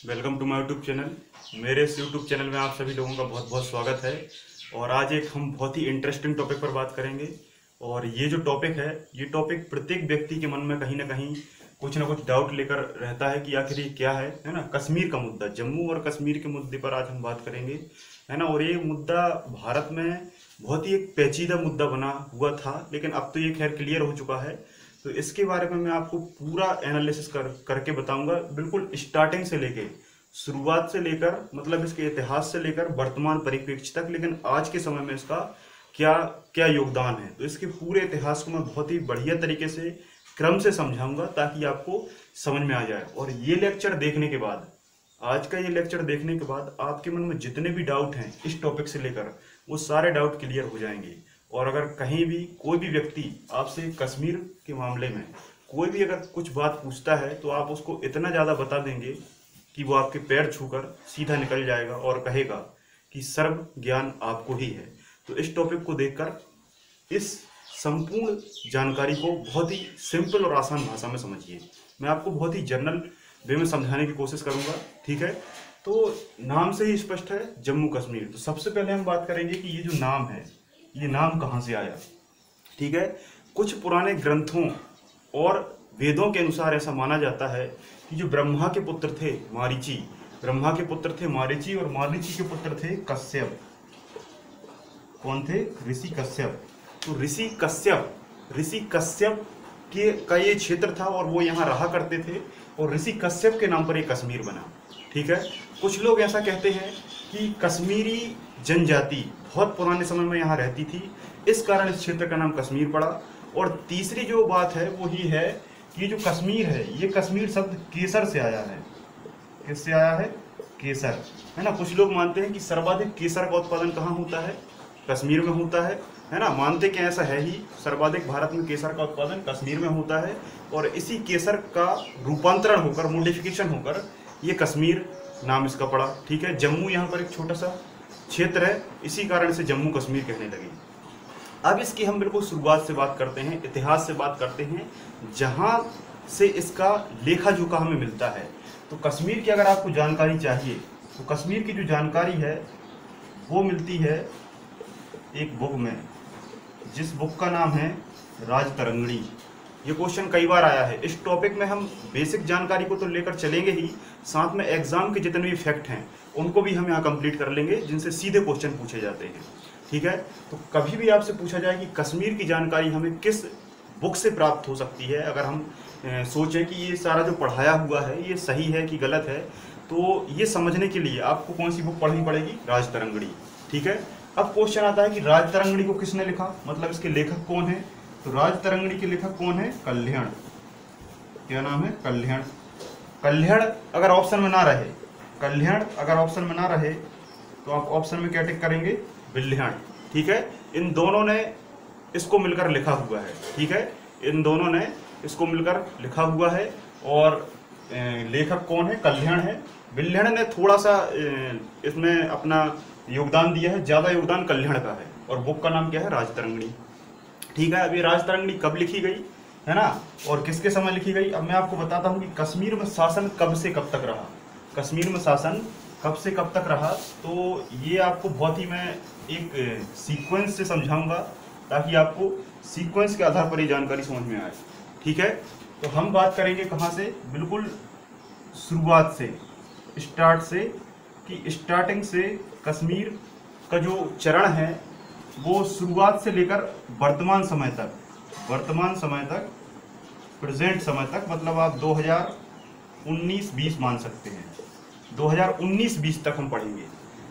Welcome to my YouTube channel. मेरे इस YouTube channel में आप सभी लोगों का बहुत बहुत स्वागत है। और आज एक हम बहुत ही इंटरेस्टिंग टॉपिक पर बात करेंगे। और ये जो टॉपिक है, ये टॉपिक प्रत्येक व्यक्ति के मन में कहीं ना कहीं कुछ ना कुछ डाउट लेकर रहता है कि आखिर ये क्या है ना। कश्मीर का मुद्दा, जम्मू और कश्मीर के मुद्दे पर आज हम बात करेंगे, है ना। और ये मुद्दा भारत में बहुत ही एक पेचीदा मुद्दा बना हुआ था, लेकिन अब तो ये खैर क्लियर हो चुका है। तो इसके बारे में मैं आपको पूरा एनालिसिस करके बताऊंगा, बिल्कुल स्टार्टिंग से लेके, शुरुआत से लेकर, मतलब इसके इतिहास से लेकर वर्तमान परिप्रेक्ष्य तक, लेकिन आज के समय में इसका क्या क्या योगदान है। तो इसके पूरे इतिहास को मैं बहुत ही बढ़िया तरीके से क्रम से समझाऊंगा ताकि आपको समझ में आ जाए। और ये लेक्चर देखने के बाद, आज का ये लेक्चर देखने के बाद आपके मन में जितने भी डाउट हैं इस टॉपिक से लेकर, वो सारे डाउट क्लियर हो जाएंगे। और अगर कहीं भी कोई भी व्यक्ति आपसे कश्मीर के मामले में कोई भी अगर कुछ बात पूछता है, तो आप उसको इतना ज़्यादा बता देंगे कि वो आपके पैर छूकर सीधा निकल जाएगा और कहेगा कि सर्व ज्ञान आपको ही है। तो इस टॉपिक को देखकर इस संपूर्ण जानकारी को बहुत ही सिंपल और आसान भाषा में समझिए। मैं आपको बहुत ही जनरल वे में समझाने की कोशिश करूंगा, ठीक है। तो नाम से ही स्पष्ट है, जम्मू कश्मीर। तो सबसे पहले हम बात करेंगे कि ये जो नाम है, ये नाम कहाँ से आया, ठीक है। कुछ पुराने ग्रंथों और वेदों के अनुसार ऐसा माना जाता है कि जो ब्रह्मा के पुत्र थे मारीची, ब्रह्मा के पुत्र थे मारीची, और मारीची के पुत्र थे कश्यप। कौन थे? ऋषि कश्यप। तो ऋषि कश्यप के का ये क्षेत्र था और वो यहाँ रहा करते थे, और ऋषि कश्यप के नाम पर ये कश्मीर बना, ठीक है। कुछ लोग ऐसा कहते हैं कि कश्मीरी जनजाति बहुत पुराने समय में यहाँ रहती थी, इस कारण इस क्षेत्र का नाम कश्मीर पड़ा। और तीसरी जो बात है वो ही है कि ये जो कश्मीर है, ये कश्मीर शब्द केसर से आया है। किससे आया है? केसर, है ना। कुछ लोग मानते हैं कि सर्वाधिक केसर का उत्पादन कहाँ होता है? कश्मीर में होता है ना। मानते कि ऐसा है ही, सर्वाधिक भारत में केसर का उत्पादन कश्मीर में होता है। और इसी केसर का रूपांतरण होकर, मॉडिफिकेशन होकर, ये कश्मीर नाम इसका पड़ा, ठीक है। जम्मू यहाँ पर एक छोटा सा क्षेत्र है, इसी कारण से जम्मू कश्मीर कहने लगे। अब इसकी हम बिल्कुल शुरुआत से बात करते हैं, इतिहास से बात करते हैं, जहाँ से इसका लेखा जोखा हमें मिलता है। तो कश्मीर की अगर आपको जानकारी चाहिए, तो कश्मीर की जो जानकारी है वो मिलती है एक बुक में, जिस बुक का नाम है राजतरंगिणी। ये क्वेश्चन कई बार आया है। इस टॉपिक में हम बेसिक जानकारी को तो लेकर चलेंगे ही, साथ में एग्जाम के जितने भी फैक्ट हैं उनको भी हम यहाँ कंप्लीट कर लेंगे, जिनसे सीधे क्वेश्चन पूछे जाते हैं, ठीक है। तो कभी भी आपसे पूछा जाए कि कश्मीर की जानकारी हमें किस बुक से प्राप्त हो सकती है, अगर हम सोचें कि ये सारा जो पढ़ाया हुआ है ये सही है कि गलत है, तो ये समझने के लिए आपको कौन सी बुक पढ़नी पड़ेगी? राजतरंगिणी, ठीक है। अब क्वेश्चन आता है कि राजतरंगिणी को किसने लिखा, मतलब इसके लेखक कौन है? तो राजतरंगिणी के लेखक कौन है? कल्याण। क्या नाम है? कल्याण। कल्याण अगर ऑप्शन में ना रहे, कल्याण अगर ऑप्शन में ना रहे, तो आप ऑप्शन में क्या टिक करेंगे? बिल्हण, ठीक है। इन दोनों ने इसको मिलकर लिखा हुआ है, ठीक है। इन दोनों ने इसको मिलकर लिखा हुआ है। और लेखक कौन है? कल्याण है। बिल्हण ने थोड़ा सा इसमें अपना योगदान दिया है, ज्यादा योगदान कल्याण का है। और बुक का नाम क्या है? राजतरंगिणी, ठीक है। अब ये राजतरंगिणी कब लिखी गई, है ना, और किसके समय लिखी गई? अब मैं आपको बताता हूँ कि कश्मीर में शासन कब से कब तक रहा। कश्मीर में शासन कब से कब तक रहा, तो ये आपको बहुत ही मैं एक सीक्वेंस से समझाऊंगा, ताकि आपको सीक्वेंस के आधार पर ये जानकारी समझ में आए, ठीक है। तो हम बात करेंगे कहाँ से? बिल्कुल शुरुआत से, स्टार्ट से, कि स्टार्टिंग से कश्मीर का जो चरण है वो शुरुआत से लेकर वर्तमान समय तक, प्रेजेंट समय तक, मतलब आप 2019-20 मान सकते हैं। 2019-20 तक हम पढ़ेंगे।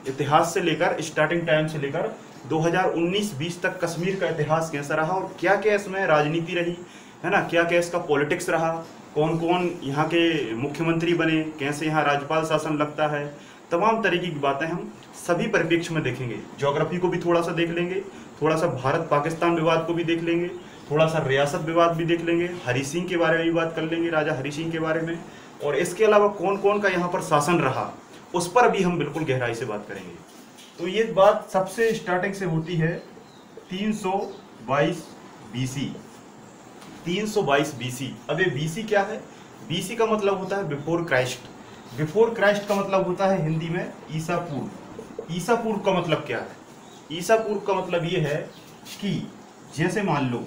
इतिहास से लेकर, स्टार्टिंग टाइम से लेकर 2019-20 तक कश्मीर का इतिहास कैसा रहा, और क्या क्या इसमें राजनीति रही, है ना, क्या क्या इसका पॉलिटिक्स रहा, कौन कौन यहाँ के मुख्यमंत्री बने, कैसे यहाँ राज्यपाल शासन लगता है, तमाम तरीके की बातें हम सभी परिप्रेक्ष्य में देखेंगे। ज्योग्राफी को भी थोड़ा सा देख लेंगे, थोड़ा सा भारत पाकिस्तान विवाद को भी देख लेंगे, थोड़ा सा रियासत विवाद भी देख लेंगे, हरि सिंह के बारे में भी बात कर लेंगे, राजा हरि सिंह के बारे में, और इसके अलावा कौन कौन का यहाँ पर शासन रहा उस पर भी हम बिल्कुल गहराई से बात करेंगे। तो ये बात सबसे स्टार्टिंग से होती है 322 BC। 322 BC। अब ये BC क्या है? BC का मतलब होता है बिफोर क्राइस्ट, बिफोर क्राइस्ट का मतलब होता है हिंदी में ईसा पूर्व। ईसा पूर्व का मतलब क्या है? ईसा पूर्व का मतलब ये है कि जैसे मान लो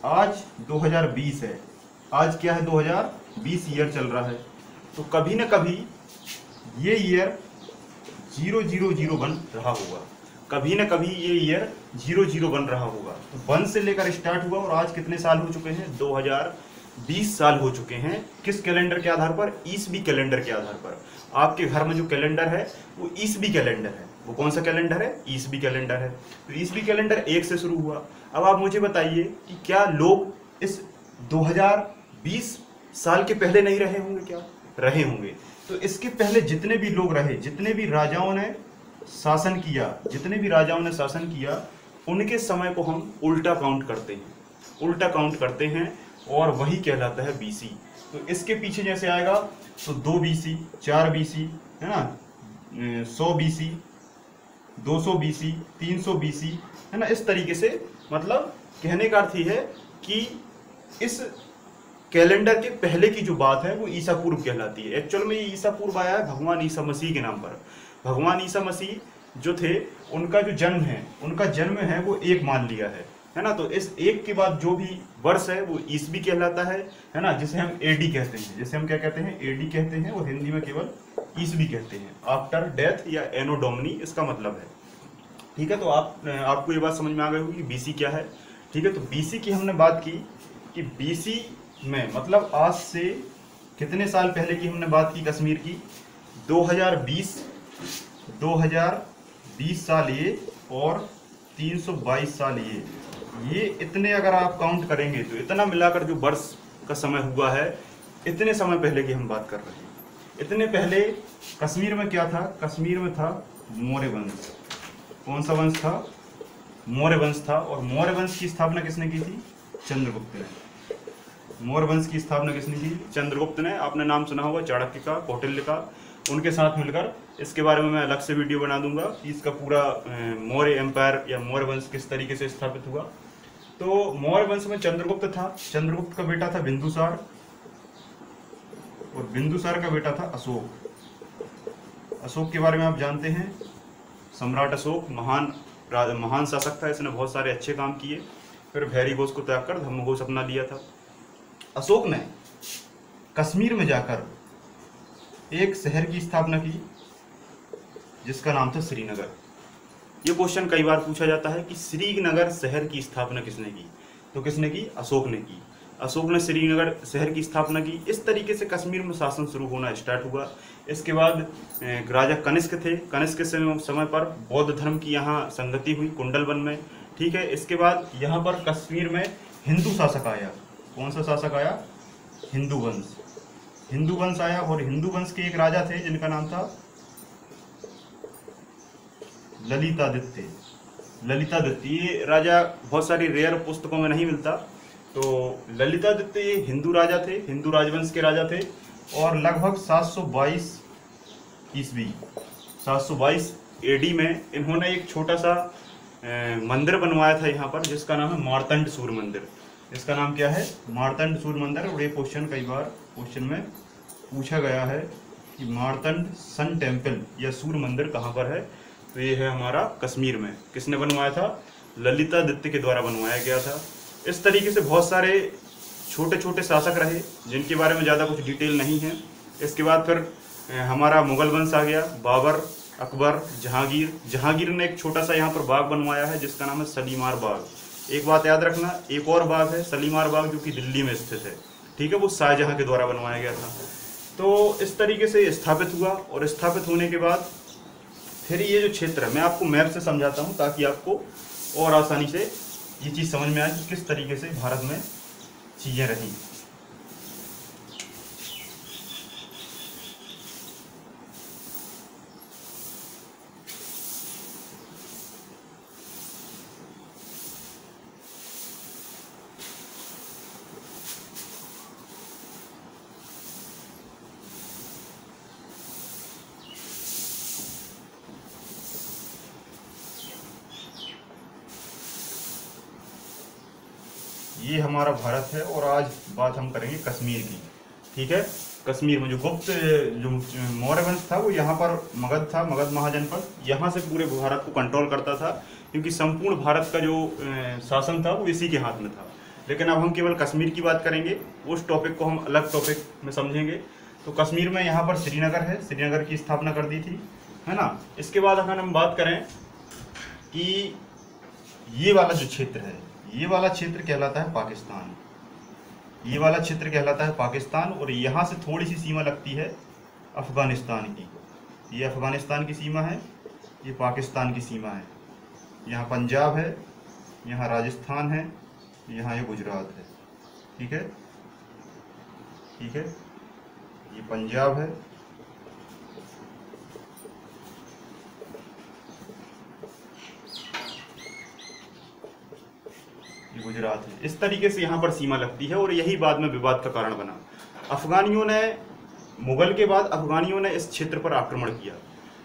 आज 2020 है, आज क्या है 2020 ईयर चल रहा है, तो कभी ना कभी ये ईयर 000 रहा होगा, कभी ना कभी ये ईयर 00 रहा होगा। तो 1 से लेकर स्टार्ट हुआ और आज कितने साल हो चुके हैं? 2020 साल हो चुके हैं। किस कैलेंडर के आधार पर? ईसवी कैलेंडर के आधार पर। आपके घर में जो कैलेंडर है वो ईसवी कैलेंडर है। वो कौन सा कैलेंडर है? ईसवी कैलेंडर है। तो ईसवी कैलेंडर 1 से शुरू हुआ। अब आप मुझे बताइए कि क्या लोग इस 2020 साल के पहले नहीं रहे होंगे? क्या रहे होंगे? तो इसके पहले जितने भी लोग रहे, जितने भी राजाओं ने शासन किया, जितने भी राजाओं ने शासन किया, उनके समय को हम उल्टा काउंट करते हैं, उल्टा काउंट करते हैं और वही कहलाता है बीसी। तो इसके पीछे जैसे आएगा तो 2 बीसी, 4 बीसी, है ना, 100 बीसी, 200 बीसी, 300 बीसी, है ना। इस तरीके से मतलब कहने का अर्थ ये है कि इस कैलेंडर के पहले की जो बात है वो ईसा पूर्व कहलाती है। एक्चुअल में ये ईसा पूर्व आया है भगवान ईसा मसीह के नाम पर। भगवान ईसा मसीह जो थे उनका जो जन्म है, उनका जन्म है वो 1 मान लिया है ना। तो इस 1 के बाद जो भी वर्ष है वो ईसवी कहलाता है ना, जिसे हम एडी कहते हैं। जिसे हम क्या कहते हैं? एडी कहते हैं, और हिंदी में केवल ईसवी कहते हैं। आफ्टर डेथ या एनो डोमिनी इसका मतलब है। ठीक है, तो आपको ये बात समझ में आ गई होगी बीसी क्या है। ठीक है, तो बीसी की हमने बात की कि बीसी में मतलब आज से कितने साल पहले की हमने बात की कश्मीर की? 2020 साल ये और 322 साल ये इतने अगर आप काउंट करेंगे तो इतना मिलाकर जो वर्ष का समय हुआ है, इतने समय पहले की हम बात कर रहे हैं। इतने पहले कश्मीर में क्या था? कश्मीर में था मौर्य वंश। कौन सा वंश था? मौर्य वंश था। और मौर्य वंश की स्थापना किसने की थी? चंद्रगुप्त ने। मौर्य वंश की स्थापना किसने की? चंद्रगुप्त ने। आपने नाम सुना होगा चाणक्य का, कौटिल्य का, उनके साथ मिलकर। इसके बारे में मैं अलग से वीडियो बना दूंगा कि इसका पूरा मौर्य एम्पायर या मौर्य वंश किस तरीके से स्थापित हुआ। तो मौर्य वंश में चंद्रगुप्त था। चंद्रगुप्त का बेटा था बिंदुसार, और बिंदुसार का बेटा था अशोक। अशोक के बारे में आप जानते हैं, सम्राट अशोक महान शासक था। इसने बहुत सारे अच्छे काम किए, फिर भैरी घोष को त्याग कर धम्मघोष अपना लिया था। अशोक ने कश्मीर में जाकर एक शहर की स्थापना की जिसका नाम था श्रीनगर। ये क्वेश्चन कई बार पूछा जाता है कि श्रीनगर शहर की स्थापना किसने की? तो किसने की? अशोक ने की। अशोक ने श्रीनगर शहर की स्थापना की। इस तरीके से कश्मीर में शासन शुरू होना स्टार्ट हुआ। इसके बाद राजा कनिष्क थे। कनिष्क के समय पर बौद्ध धर्म की यहाँ संगति हुई कुंडलवन में। ठीक है, इसके बाद यहाँ पर कश्मीर में हिंदू शासक आया। कौन सा शासक आया? हिंदू वंश। हिंदू वंश आया, और हिंदू वंश के एक राजा थे जिनका नाम था ललितादित्य। ललितादित्य ये राजा बहुत सारी रेयर पुस्तकों में नहीं मिलता। तो ललितादित्य ये हिंदू राजा थे, हिंदू राजवंश के राजा थे, और लगभग 722 ईस्वी 722 एडी में इन्होंने एक छोटा सा मंदिर बनवाया था यहाँ पर, जिसका नाम है मार्तंड सूर्य मंदिर। इसका नाम क्या है? मार्तंड सूर्य मंदिर। और ये क्वेश्चन कई बार क्वेश्चन में पूछा गया है कि मार्तंड सन टेम्पल या सूर्य मंदिर कहाँ पर है? तो ये है हमारा कश्मीर में। किसने बनवाया था? ललितादित्य के द्वारा बनवाया गया था। इस तरीके से बहुत सारे छोटे छोटे शासक रहे जिनके बारे में ज़्यादा कुछ डिटेल नहीं है। इसके बाद फिर हमारा मुगल वंश आ गया, बाबर, अकबर, जहांगीर। जहांगीर ने एक छोटा सा यहाँ पर बाग बनवाया है जिसका नाम है सलीमार बाग। एक बात याद रखना, एक और बाग है सलीमार बाग जो कि दिल्ली में स्थित है। ठीक है, वो शाहजहां के द्वारा बनवाया गया था। तो इस तरीके से स्थापित हुआ, और स्थापित होने के बाद फिर ये जो क्षेत्र है, मैं आपको मैप से समझाता हूँ ताकि आपको और आसानी से ये चीज़ समझ में आए कि किस तरीके से भारत में चीज़ें रहीं। ये हमारा भारत है, और आज बात हम करेंगे कश्मीर की। ठीक है, कश्मीर में जो गुप्त जो मौर्य वंश था वो यहाँ पर मगध था, मगध महाजनपद, यहाँ से पूरे भारत को कंट्रोल करता था, क्योंकि संपूर्ण भारत का जो शासन था वो इसी के हाथ में था। लेकिन अब हम केवल कश्मीर की बात करेंगे, उस टॉपिक को हम अलग टॉपिक में समझेंगे। तो कश्मीर में यहाँ पर श्रीनगर है, श्रीनगर की स्थापना कर दी थी, है ना। इसके बाद अगर हम बात करें कि ये वाला जो क्षेत्र है, ये वाला क्षेत्र कहलाता है पाकिस्तान, ये वाला क्षेत्र कहलाता है पाकिस्तान, और यहाँ से थोड़ी सी सीमा लगती है अफगानिस्तान की। ये अफगानिस्तान की सीमा है, ये पाकिस्तान की सीमा है। यहाँ पंजाब है, यहाँ राजस्थान है, यहाँ ये गुजरात है। ठीक है, ठीक है, ये पंजाब है, ये गुजरात है। इस तरीके से यहाँ पर सीमा लगती है, और यही बाद में विवाद का कारण बना। अफगानियों ने, मुगल के बाद अफगानियों ने इस क्षेत्र पर आक्रमण किया।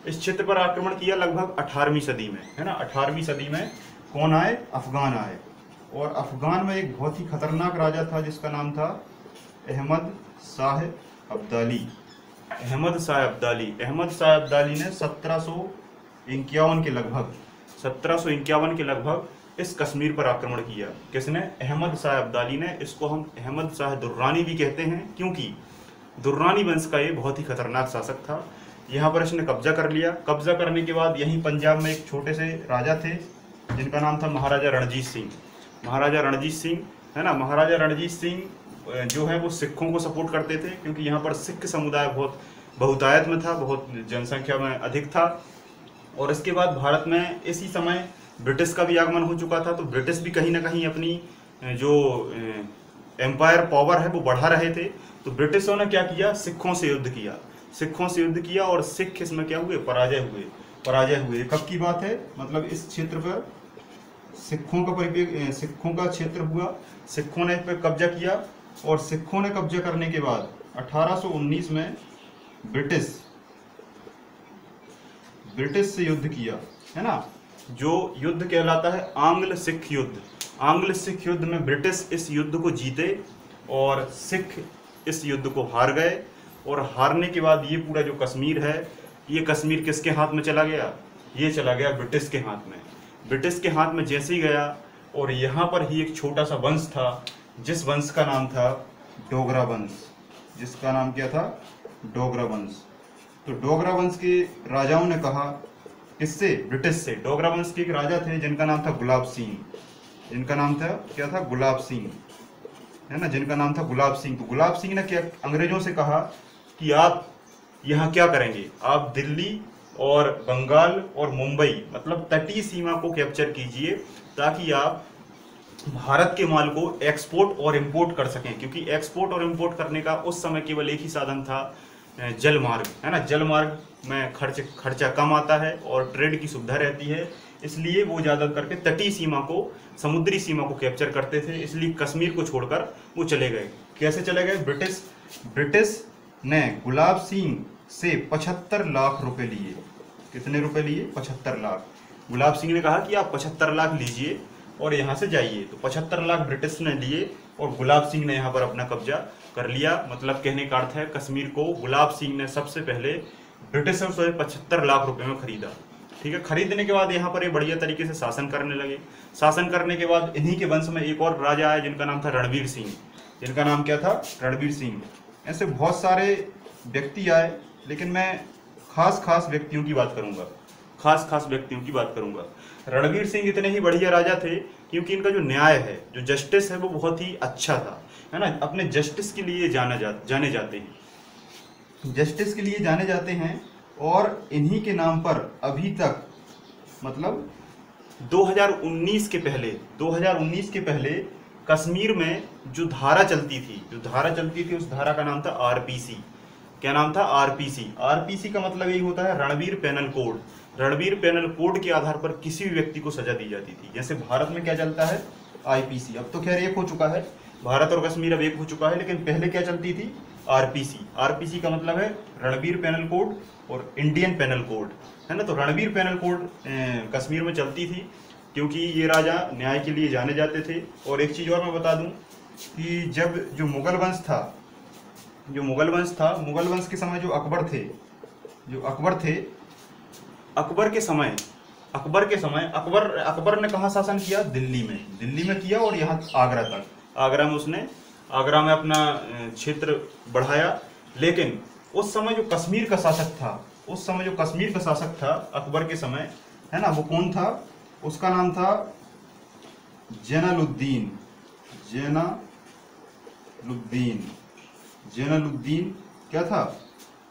इस क्षेत्र पर आक्रमण किया लगभग 18वीं सदी में, है ना। 18वीं सदी में कौन आए? अफगान आए। और अफगान में एक बहुत ही खतरनाक राजा था जिसका नाम था अहमद शाह अब्दाली। अहमद शाह अब्दाली, अहमद शाह अब्दाली ने 1751 के लगभग इस कश्मीर पर आक्रमण किया। किसने? अहमद शाह अब्दाली ने। इसको हम अहमद शाह दुर्रानी भी कहते हैं, क्योंकि दुर्रानी वंश का ये बहुत ही खतरनाक शासक था। यहाँ पर इसने कब्जा कर लिया। कब्जा करने के बाद यहीं पंजाब में एक छोटे से राजा थे जिनका नाम था महाराजा रणजीत सिंह। महाराजा रणजीत सिंह, है ना। महाराजा रणजीत सिंह जो है वो सिखों को सपोर्ट करते थे, क्योंकि यहाँ पर सिख समुदाय बहुत बहुतायत में था, बहुत जनसंख्या में अधिक था। और इसके बाद भारत में इसी समय ब्रिटिश का भी आगमन हो चुका था, तो ब्रिटिश भी कहीं ना कहीं अपनी जो एम्पायर पावर है वो बढ़ा रहे थे। तो ब्रिटिशों ने क्या किया? सिखों से युद्ध किया, सिखों से युद्ध किया, और सिख इसमें क्या हुए? पराजय हुए। कब की बात है? मतलब इस क्षेत्र पर सिखों का क्षेत्र हुआ, सिखों ने इस पर कब्जा किया, और सिखों ने कब्जा करने के बाद 1819 में ब्रिटिश से युद्ध किया, है ना। जो युद्ध कहलाता है आंग्ल सिख युद्ध। आंग्ल सिख युद्ध में ब्रिटिश इस युद्ध को जीते और सिख इस युद्ध को हार गए। और हारने के बाद ये पूरा जो कश्मीर है, ये कश्मीर किसके हाथ में चला गया? ये चला गया ब्रिटिश के हाथ में। ब्रिटिश के हाथ में जैसे ही गया, और यहाँ पर ही एक छोटा सा वंश था जिस वंश का नाम था डोगरा वंश। जिसका नाम क्या था? डोगरा वंश। तो डोगरा वंश के राजाओं ने कहा, किससे? ब्रिटिश से। डोगरा वंश के एक राजा थे जिनका नाम था गुलाब सिंह। जिनका नाम था क्या था? गुलाब सिंह, है ना। जिनका नाम था गुलाब सिंह। तो गुलाब सिंह ने क्या अंग्रेजों से कहा कि आप यहाँ क्या करेंगे? आप दिल्ली और बंगाल और मुंबई, मतलब तटीय सीमा को कैप्चर कीजिए, ताकि आप भारत के माल को एक्सपोर्ट और इंपोर्ट कर सकें। क्योंकि एक्सपोर्ट और इंपोर्ट करने का उस समय केवल एक ही साधन था, जल मार्ग, है ना। जल मार्ग में खर्चा कम आता है और ट्रेड की सुविधा रहती है, इसलिए वो ज़्यादा करके तटीय सीमा को, समुद्री सीमा को कैप्चर करते थे। इसलिए कश्मीर को छोड़कर वो चले गए। कैसे चले गए? ब्रिटिश ने गुलाब सिंह से 75 लाख रुपए लिए। कितने रुपए लिए? 75 लाख। गुलाब सिंह ने कहा कि आप 75 लाख लीजिए और यहाँ से जाइए। तो 75 लाख ब्रिटिश ने लिए और गुलाब सिंह ने यहाँ पर अपना कब्जा कर लिया। मतलब कहने का अर्थ है, कश्मीर को गुलाब सिंह ने सबसे पहले ब्रिटिशों से 75 लाख रुपए में खरीदा। ठीक है। खरीदने के बाद यहाँ पर ये बढ़िया तरीके से शासन करने लगे। शासन करने के बाद इन्हीं के वंश में एक और राजा आया जिनका नाम था रणवीर सिंह। जिनका नाम क्या था? रणवीर सिंह। ऐसे बहुत सारे व्यक्ति आए, लेकिन मैं खास व्यक्तियों की बात करूंगा, खास व्यक्तियों की बात करूंगा। रणवीर सिंह इतने ही बढ़िया राजा थे क्योंकि इनका जो न्याय है, जो जस्टिस है, वो बहुत ही अच्छा था, है ना। अपने जस्टिस के लिए जाने जाते हैं, जस्टिस के लिए जाने जाते हैं। और इन्हीं के नाम पर अभी तक, मतलब 2019 के पहले कश्मीर में जो धारा चलती थी उस धारा का नाम था आरपीसी। क्या नाम था? आरपीसी। आरपीसी का मतलब यही होता है Ranbir penal code. Ranbir penal code के आधार पर किसी भी व्यक्ति को सजा दी जाती थी। जैसे भारत में क्या चलता है? आईपीसी। अब तो खैर एक हो चुका है, भारत और कश्मीर अब एक हो चुका है, लेकिन पहले क्या चलती थी? आरपीसी। आरपीसी का मतलब है रणवीर पेनल कोड और इंडियन पेनल कोड, है ना। तो रणवीर पेनल कोड कश्मीर में चलती थी क्योंकि ये राजा न्याय के लिए जाने जाते थे। और एक चीज़ और मैं बता दूं कि जब जो मुगल वंश था, जो मुगल वंश था, मुगल वंश के समय जो अकबर थे, अकबर ने कहाँ शासन किया? दिल्ली में किया, और यहाँ आगरा तक। आगरा में अपना क्षेत्र बढ़ाया। लेकिन उस समय जो कश्मीर का शासक था अकबर के समय, है ना, वो कौन था? उसका नाम था जैनुलुब्दीन क्या था?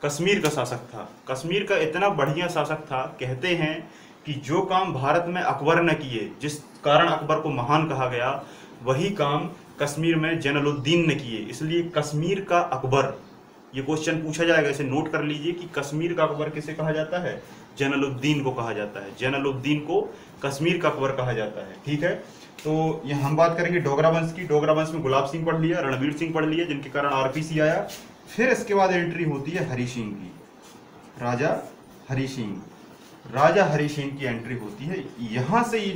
कश्मीर का शासक था। कश्मीर का इतना बढ़िया शासक था, कहते हैं कि जो काम भारत में अकबर ने किए, जिस कारण अकबर को महान कहा गया, वही काम कश्मीर में जैनुलुब्दीन ने किए। इसलिए कश्मीर का अकबर, ये क्वेश्चन पूछा जाएगा, इसे नोट कर लीजिए कि कश्मीर का अकबर किसे कहा जाता है? जैनुलुब्दीन को कहा जाता है। जैनुलुब्दीन को कश्मीर का अकबर कहा जाता है। ठीक है, तो ये हम बात करेंगे डोगरा वंश की। डोगरा वंश में गुलाब सिंह पढ़ लिया, रणवीर सिंह पढ़ लिया, जिनके कारण आरपीसी आया। फिर इसके बाद एंट्री होती है हरि सिंह की, राजा हरि सिंह की एंट्री होती है। यहाँ से ये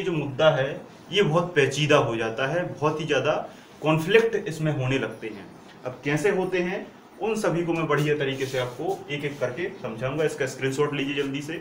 जो मुद्दा है, ये बहुत पेचीदा हो जाता है, बहुत ही ज़्यादा कॉन्फ्लिक्ट इसमें होने लगते हैं। अब कैसे होते हैं, उन सभी को मैं बढ़िया तरीके से आपको एक एक करके समझाऊंगा। इसका स्क्रीनशॉट लीजिए जल्दी से,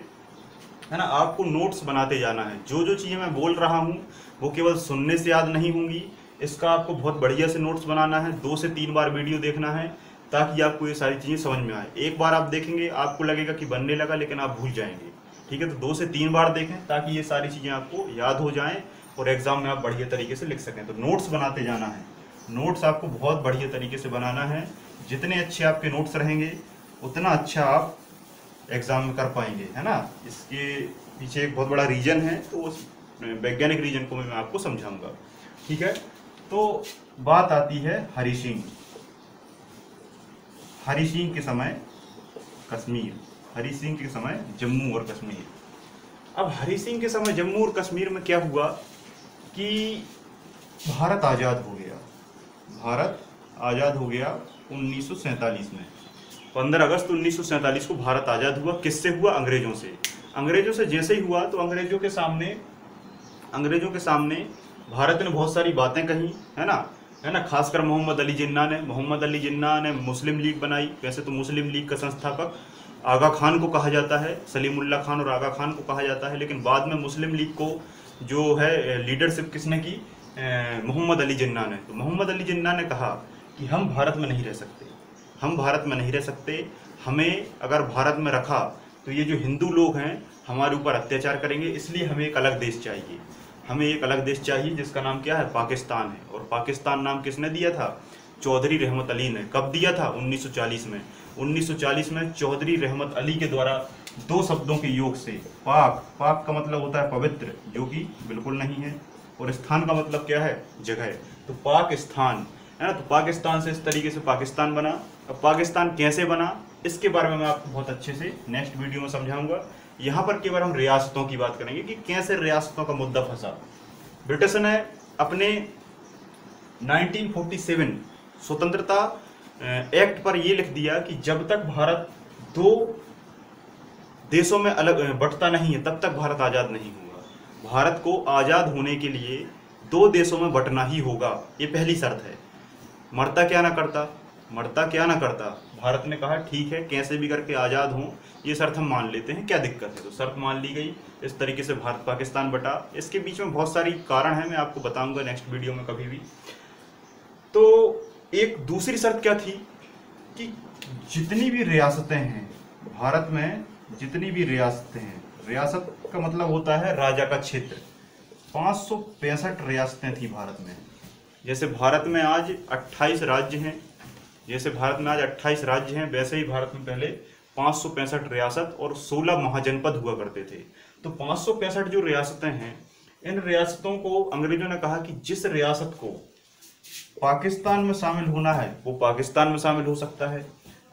है ना। आपको नोट्स बनाते जाना है। जो चीज़ें मैं बोल रहा हूँ वो केवल सुनने से याद नहीं होंगी, इसका आपको बहुत बढ़िया से नोट्स बनाना है। 2 से 3 बार वीडियो देखना है ताकि आपको ये सारी चीज़ें समझ में आए। एक बार आप देखेंगे आपको लगेगा कि बनने लगा, लेकिन आप भूल जाएंगे। ठीक है, तो 2 से 3 बार देखें ताकि ये सारी चीज़ें आपको याद हो जाएं और एग्जाम में आप बढ़िया तरीके से लिख सकें। तो नोट्स बनाते जाना है, नोट्स आपको बहुत बढ़िया तरीके से बनाना है। जितने अच्छे आपके नोट्स रहेंगे उतना अच्छा आप एग्जाम में कर पाएंगे, है ना। इसके पीछे एक बहुत बड़ा रीजन है, तो उस वैज्ञानिक रीजन को मैं आपको समझाऊंगा। ठीक है, तो बात आती है हरि सिंह के समय कश्मीर, हरि सिंह के समय जम्मू और कश्मीर। अब हरि सिंह के समय जम्मू और कश्मीर में क्या हुआ कि भारत आज़ाद हो गया 1947 में। 15 अगस्त 1947 को भारत आज़ाद हुआ। किससे हुआ? अंग्रेजों से जैसे ही हुआ तो अंग्रेजों के सामने भारत ने बहुत सारी बातें कही, है ना। खासकर मोहम्मद अली जिन्ना ने मुस्लिम लीग बनाई। वैसे तो मुस्लिम लीग का संस्थापक आगा खान को कहा जाता है, सलीमुल्लाह खान और आगा खान को कहा जाता है, लेकिन बाद में मुस्लिम लीग को जो है लीडरशिप किसने की? मोहम्मद अली जिन्ना ने। तो मोहम्मद अली जिन्ना ने कहा कि हम भारत में नहीं रह सकते, हमें अगर भारत में रखा तो ये जो हिंदू लोग हैं हमारे ऊपर अत्याचार करेंगे, इसलिए हमें एक अलग देश चाहिए जिसका नाम क्या है? पाकिस्तान है। और पाकिस्तान नाम किसने दिया था? चौधरी रहमत अली ने। कब दिया था? 1940 में। 1940 में चौधरी रहमत अली के द्वारा 2 शब्दों के योग से, पाक का मतलब होता है पवित्र, जो कि बिल्कुल नहीं है, और स्थान का मतलब क्या है? जगह। तो पाकिस्तान, है ना। तो पाकिस्तान से इस तरीके से पाकिस्तान बना। अब पाकिस्तान कैसे बना इसके बारे में मैं आपको बहुत अच्छे से नेक्स्ट वीडियो में समझाऊंगा। यहाँ पर केवल हम रियासतों की बात करेंगे कि कैसे रियासतों का मुद्दा फंसा। ब्रिटिश ने अपने 1947 स्वतंत्रता एक्ट पर यह लिख दिया कि जब तक भारत 2 देशों में अलग बंटता नहीं है तब तक भारत आज़ाद नहीं होगा। भारत को आज़ाद होने के लिए 2 देशों में बंटना ही होगा, ये पहली शर्त है। मरता क्या ना करता, भारत ने कहा ठीक है, कैसे भी करके आज़ाद हों, ये शर्त हम मान लेते हैं, क्या दिक्कत है। तो शर्त मान ली गई। इस तरीके से भारत पाकिस्तान बटा। इसके बीच में बहुत सारी कारण है, मैं आपको बताऊंगा नेक्स्ट वीडियो में कभी भी। तो एक दूसरी शर्त क्या थी कि जितनी भी रियासतें हैं भारत में, रियासत का मतलब होता है राजा का क्षेत्र। 565 रियासतें थी भारत में। जैसे भारत में आज 28 राज्य हैं, वैसे ही भारत में पहले 565 रियासत और 16 महाजनपद हुआ करते थे। तो 565 जो रियासतें हैं, इन रियासतों को अंग्रेजों ने कहा कि जिस रियासत को पाकिस्तान में शामिल होना है वो पाकिस्तान में शामिल हो सकता है,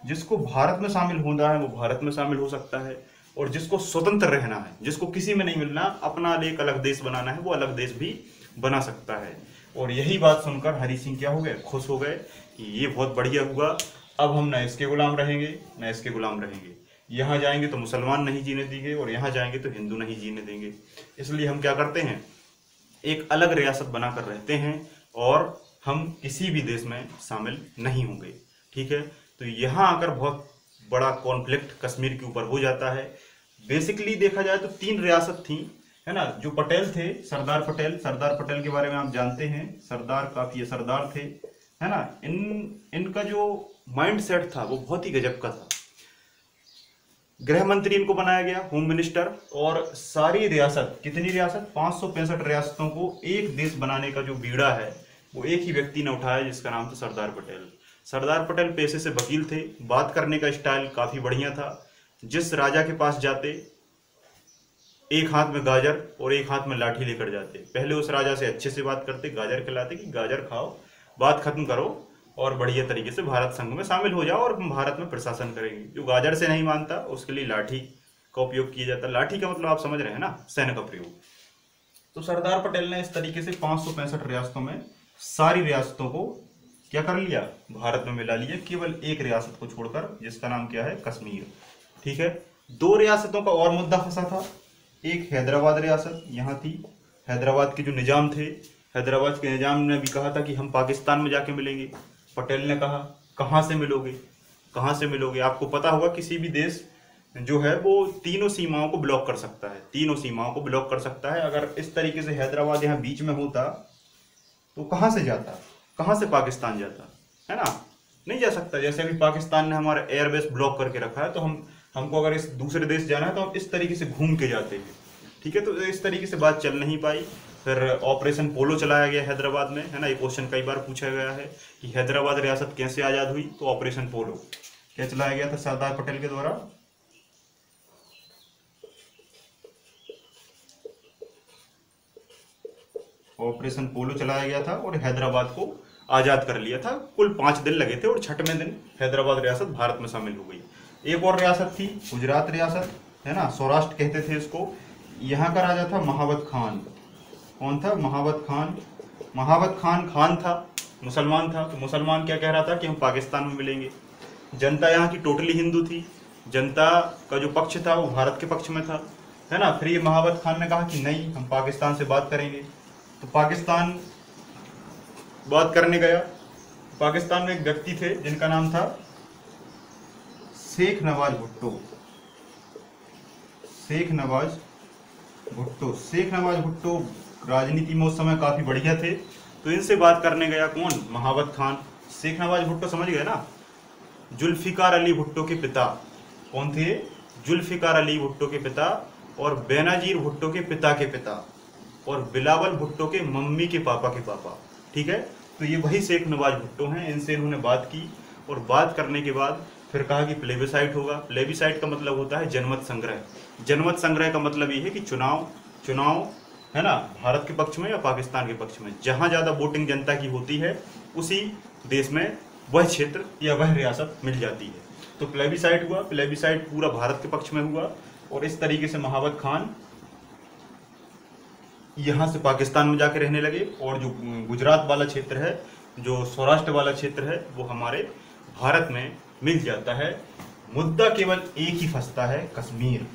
जिसको भारत में शामिल होना है वो भारत में शामिल हो सकता है, और जिसको स्वतंत्र रहना है, जिसको किसी में नहीं मिलना, अपना एक अलग देश बनाना है, वो अलग देश भी बना सकता है। और यही बात सुनकर हरि सिंह क्या हो गए? खुश हो गए कि ये बहुत बढ़िया हुआ। अब हम न इसके गुलाम रहेंगे, यहाँ जाएंगे तो मुसलमान नहीं जीने देंगे और यहाँ जाएंगे तो हिंदू नहीं जीने देंगे। इसलिए हम क्या करते हैं, एक अलग रियासत बनाकर रहते हैं और हम किसी भी देश में शामिल नहीं होंगे। ठीक है, तो यहाँ आकर बहुत बड़ा कॉन्फ्लिक्ट कश्मीर के ऊपर हो जाता है। बेसिकली देखा जाए तो 3 रियासत थी, है ना। जो पटेल थे, सरदार पटेल के बारे में आप जानते हैं, सरदार काफी सरदार थे, है ना। इनका जो माइंड सेट था वो बहुत ही गजब का था। गृह मंत्री इनको बनाया गया, होम मिनिस्टर, और सारी रियासत, कितनी रियासत, 565 रियासतों को एक देश बनाने का जो बीड़ा है वो एक ही व्यक्ति ने उठाया, जिसका नाम था सरदार पटेल। सरदार पटेल पेशे से वकील थे, बात करने का स्टाइल काफी बढ़िया था। जिस राजा के पास जाते एक हाथ में गाजर और एक हाथ में लाठी लेकर जाते। पहले उस राजा से अच्छे से बात करते, गाजर खिलाते कि गाजर खाओ, बात खत्म करो और बढ़िया तरीके से भारत संघ में शामिल हो जाओ और हम भारत में प्रशासन करेंगे। जो गाजर से नहीं मानता उसके लिए लाठी का उपयोग किया जाता। लाठी का मतलब आप समझ रहे हैं ना, सैन्य का प्रयोग। तो सरदार पटेल ने इस तरीके से 565 रियासतों में सारी रियासतों को क्या कर लिया, भारत में मिला लिया, केवल एक रियासत को छोड़कर, जिसका नाम क्या है, कश्मीर। ठीक है, 2 रियासतों का और मुद्दा फंसा था। एक हैदराबाद रियासत यहाँ थी। हैदराबाद के जो निजाम थे, हैदराबाद के निजाम ने भी कहा था कि हम पाकिस्तान में जाके मिलेंगे। पटेल ने कहा कहाँ से मिलोगे, कहाँ से मिलोगे। आपको पता होगा किसी भी देश जो है वो तीनों सीमाओं को ब्लॉक कर सकता है, तीनों सीमाओं को ब्लॉक कर सकता है। अगर इस तरीके से हैदराबाद यहाँ बीच में होता तो कहाँ से जाता, कहाँ से पाकिस्तान जाता, है ना, नहीं जा सकता। जैसे अभी पाकिस्तान ने हमारा एयरबेस ब्लॉक करके रखा है, तो हमको अगर इस दूसरे देश जाना है तो हम इस तरीके से घूम के जाते हैं। ठीक है, तो इस तरीके से बात चल नहीं पाई। फिर ऑपरेशन पोलो चलाया गया हैदराबाद में, है ना। ये क्वेश्चन कई बार पूछा गया है कि हैदराबाद रियासत कैसे आज़ाद हुई, तो ऑपरेशन पोलो क्या चलाया गया था सरदार पटेल के द्वारा, ऑपरेशन पोलो चलाया गया था और हैदराबाद को आज़ाद कर लिया था। कुल 5 दिन लगे थे और 6वें दिन हैदराबाद रियासत भारत में शामिल हो गई। एक और रियासत थी, गुजरात रियासत, है ना, सौराष्ट्र कहते थे इसको। यहाँ का राजा था महावत खान। कौन था, महावत खान। महावत खान था, मुसलमान था। तो मुसलमान क्या कह रहा था कि हम पाकिस्तान में मिलेंगे। जनता यहाँ की टोटली हिंदू थी, जनता का जो पक्ष था वो भारत के पक्ष में था, है ना। फिर ये महावत खान ने कहा कि नहीं, हम पाकिस्तान से बात करेंगे। तो पाकिस्तान बात करने गया। पाकिस्तान में एक व्यक्ति थे जिनका नाम था शेख नवाज भुट्टो। शेख नवाज भुट्टो राजनीति में उस समय काफी बढ़िया थे। तो इनसे बात करने गया कौन, महावत खान। शेख नवाज भुट्टो समझ गए ना, जुल्फिकार अली भुट्टो के पिता। कौन थे, जुल्फिकार अली भुट्टो के पिता और बेनजीर भुट्टो के पिता के पिता और बिलावल भुट्टो के मम्मी के पापा के पापा। ठीक है, तो ये वही शेख नवाज भुट्टो हैं। इनसे इन्होंने बात की और बात करने के बाद फिर कहा कि प्लेबिसाइट होगा। प्लेबिसाइट का मतलब होता है जनमत संग्रह। जनमत संग्रह का मतलब ये है कि चुनाव है ना, भारत के पक्ष में या पाकिस्तान के पक्ष में, जहां ज्यादा वोटिंग जनता की होती है उसी देश में वह क्षेत्र या वह रियासत मिल जाती है। तो प्लेबिसाइट हुआ, प्लेबिसाइट पूरा भारत के पक्ष में हुआ और इस तरीके से महावत खान यहाँ से पाकिस्तान में जाके रहने लगे। और जो गुजरात वाला क्षेत्र है, जो सौराष्ट्र वाला क्षेत्र है, वो हमारे भारत में मिल जाता है। मुद्दा केवल एक ही फंसता है, कश्मीर।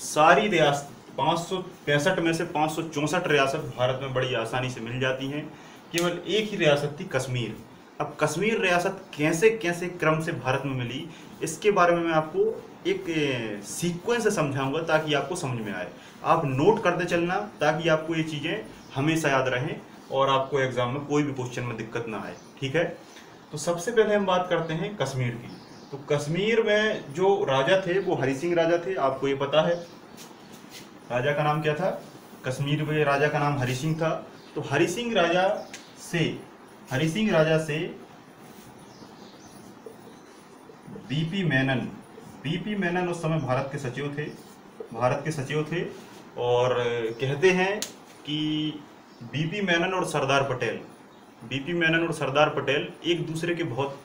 सारी रियासत 565 में से 564 रियासत भारत में बड़ी आसानी से मिल जाती हैं, केवल एक ही रियासत थी कश्मीर। अब कश्मीर रियासत कैसे कैसे क्रम से भारत में मिली, इसके बारे में मैं आपको एक सीक्वेंस से समझाऊंगा ताकि आपको समझ में आए। आप नोट करते चलना ताकि आपको ये चीज़ें हमेशा याद रहें और आपको एग्जाम में कोई भी क्वेश्चन में दिक्कत ना आए। ठीक है, तो सबसे पहले हम बात करते हैं कश्मीर की। तो कश्मीर में जो राजा थे वो हरि सिंह राजा थे, आपको ये पता है। राजा का नाम क्या था, कश्मीर में राजा का नाम हरि सिंह था। तो हरि सिंह राजा से बीपी मेनन उस समय भारत के सचिव थे और कहते हैं कि बीपी मेनन और सरदार पटेल एक दूसरे के बहुत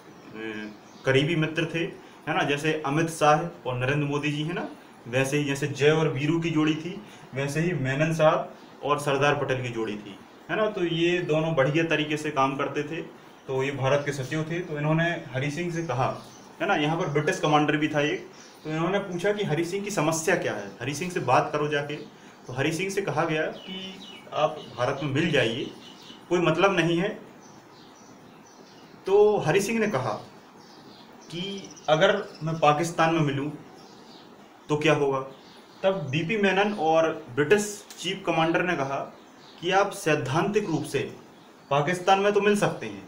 करीबी मित्र थे, है ना। जैसे अमित शाह और नरेंद्र मोदी जी है ना, वैसे ही जैसे जय और वीरू की जोड़ी थी, वैसे ही मेनन साहब और सरदार पटेल की जोड़ी थी, है ना। तो ये दोनों बढ़िया तरीके से काम करते थे। तो ये भारत के सचिव थे। तो इन्होंने हरि सिंह से कहा, है ना, यहाँ पर ब्रिटिश कमांडर भी था एक। तो इन्होंने पूछा कि हरि सिंह की समस्या क्या है, हरि सिंह से बात करो जाके। तो हरि सिंह से कहा गया कि आप भारत में मिल जाइए, कोई मतलब नहीं है, तो हरि सिंह ने कहा कि अगर मैं पाकिस्तान में मिलूं तो क्या होगा। तब बीपी मेनन और ब्रिटिश चीफ कमांडर ने कहा कि आप सैद्धांतिक रूप से पाकिस्तान में तो मिल सकते हैं,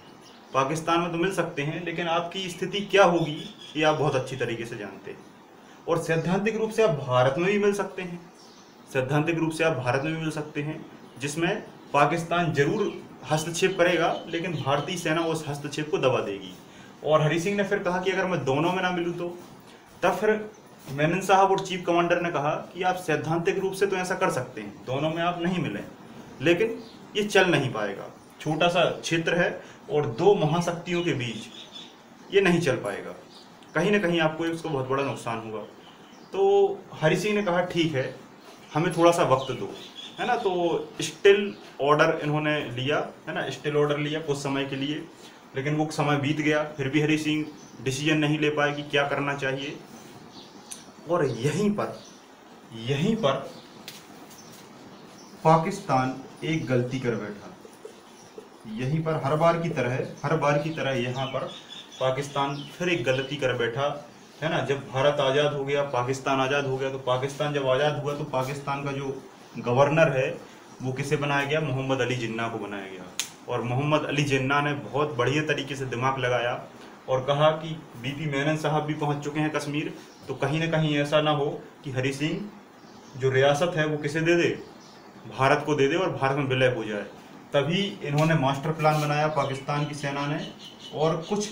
पाकिस्तान में तो मिल सकते हैं, लेकिन आपकी स्थिति क्या होगी ये आप बहुत अच्छी तरीके से जानते हैं। और सैद्धांतिक रूप से आप भारत में भी मिल सकते हैं, सैद्धांतिक रूप से आप भारत में भी मिल सकते हैं, जिसमें पाकिस्तान जरूर हस्तक्षेप करेगा, लेकिन भारतीय सेना उस हस्तक्षेप को दबा देगी। और हरि सिंह ने फिर कहा कि अगर मैं दोनों में ना मिलूँ तो। तब फिर मेनन साहब और चीफ कमांडर ने कहा कि आप सैद्धांतिक रूप से तो ऐसा कर सकते हैं, दोनों में आप नहीं मिलें, लेकिन ये चल नहीं पाएगा, छोटा सा क्षेत्र है और दो महाशक्तियों के बीच ये नहीं चल पाएगा, कहीं ना कहीं आपको इसको बहुत बड़ा नुकसान होगा। तो हरि सिंह ने कहा ठीक है, हमें थोड़ा सा वक्त दो, है ना। तो स्टिल ऑर्डर इन्होंने लिया, है ना, स्टिल ऑर्डर लिया कुछ समय के लिए, लेकिन वो समय बीत गया, फिर भी हरि सिंह डिसीजन नहीं ले पाए कि क्या करना चाहिए। और यहीं पर पाकिस्तान एक गलती कर बैठा। यहीं पर हर बार की तरह यहाँ पर पाकिस्तान फिर एक गलती कर बैठा, है ना। जब भारत आज़ाद हो गया, पाकिस्तान आज़ाद हो गया, तो पाकिस्तान जब आज़ाद हुआ तो पाकिस्तान का जो गवर्नर है वो किसे बनाया गया, मोहम्मद अली जिन्ना को बनाया गया। और मोहम्मद अली जिन्ना ने बहुत बढ़िया तरीके से दिमाग लगाया और कहा कि बीपी मेनन साहब भी पहुंच चुके हैं कश्मीर, तो कहीं ना कहीं ऐसा ना हो कि हरि सिंह जो रियासत है वो किसे दे दे, भारत को दे दे और भारत में विलय हो जाए। तभी इन्होंने मास्टर प्लान बनाया पाकिस्तान की सेना ने, और कुछ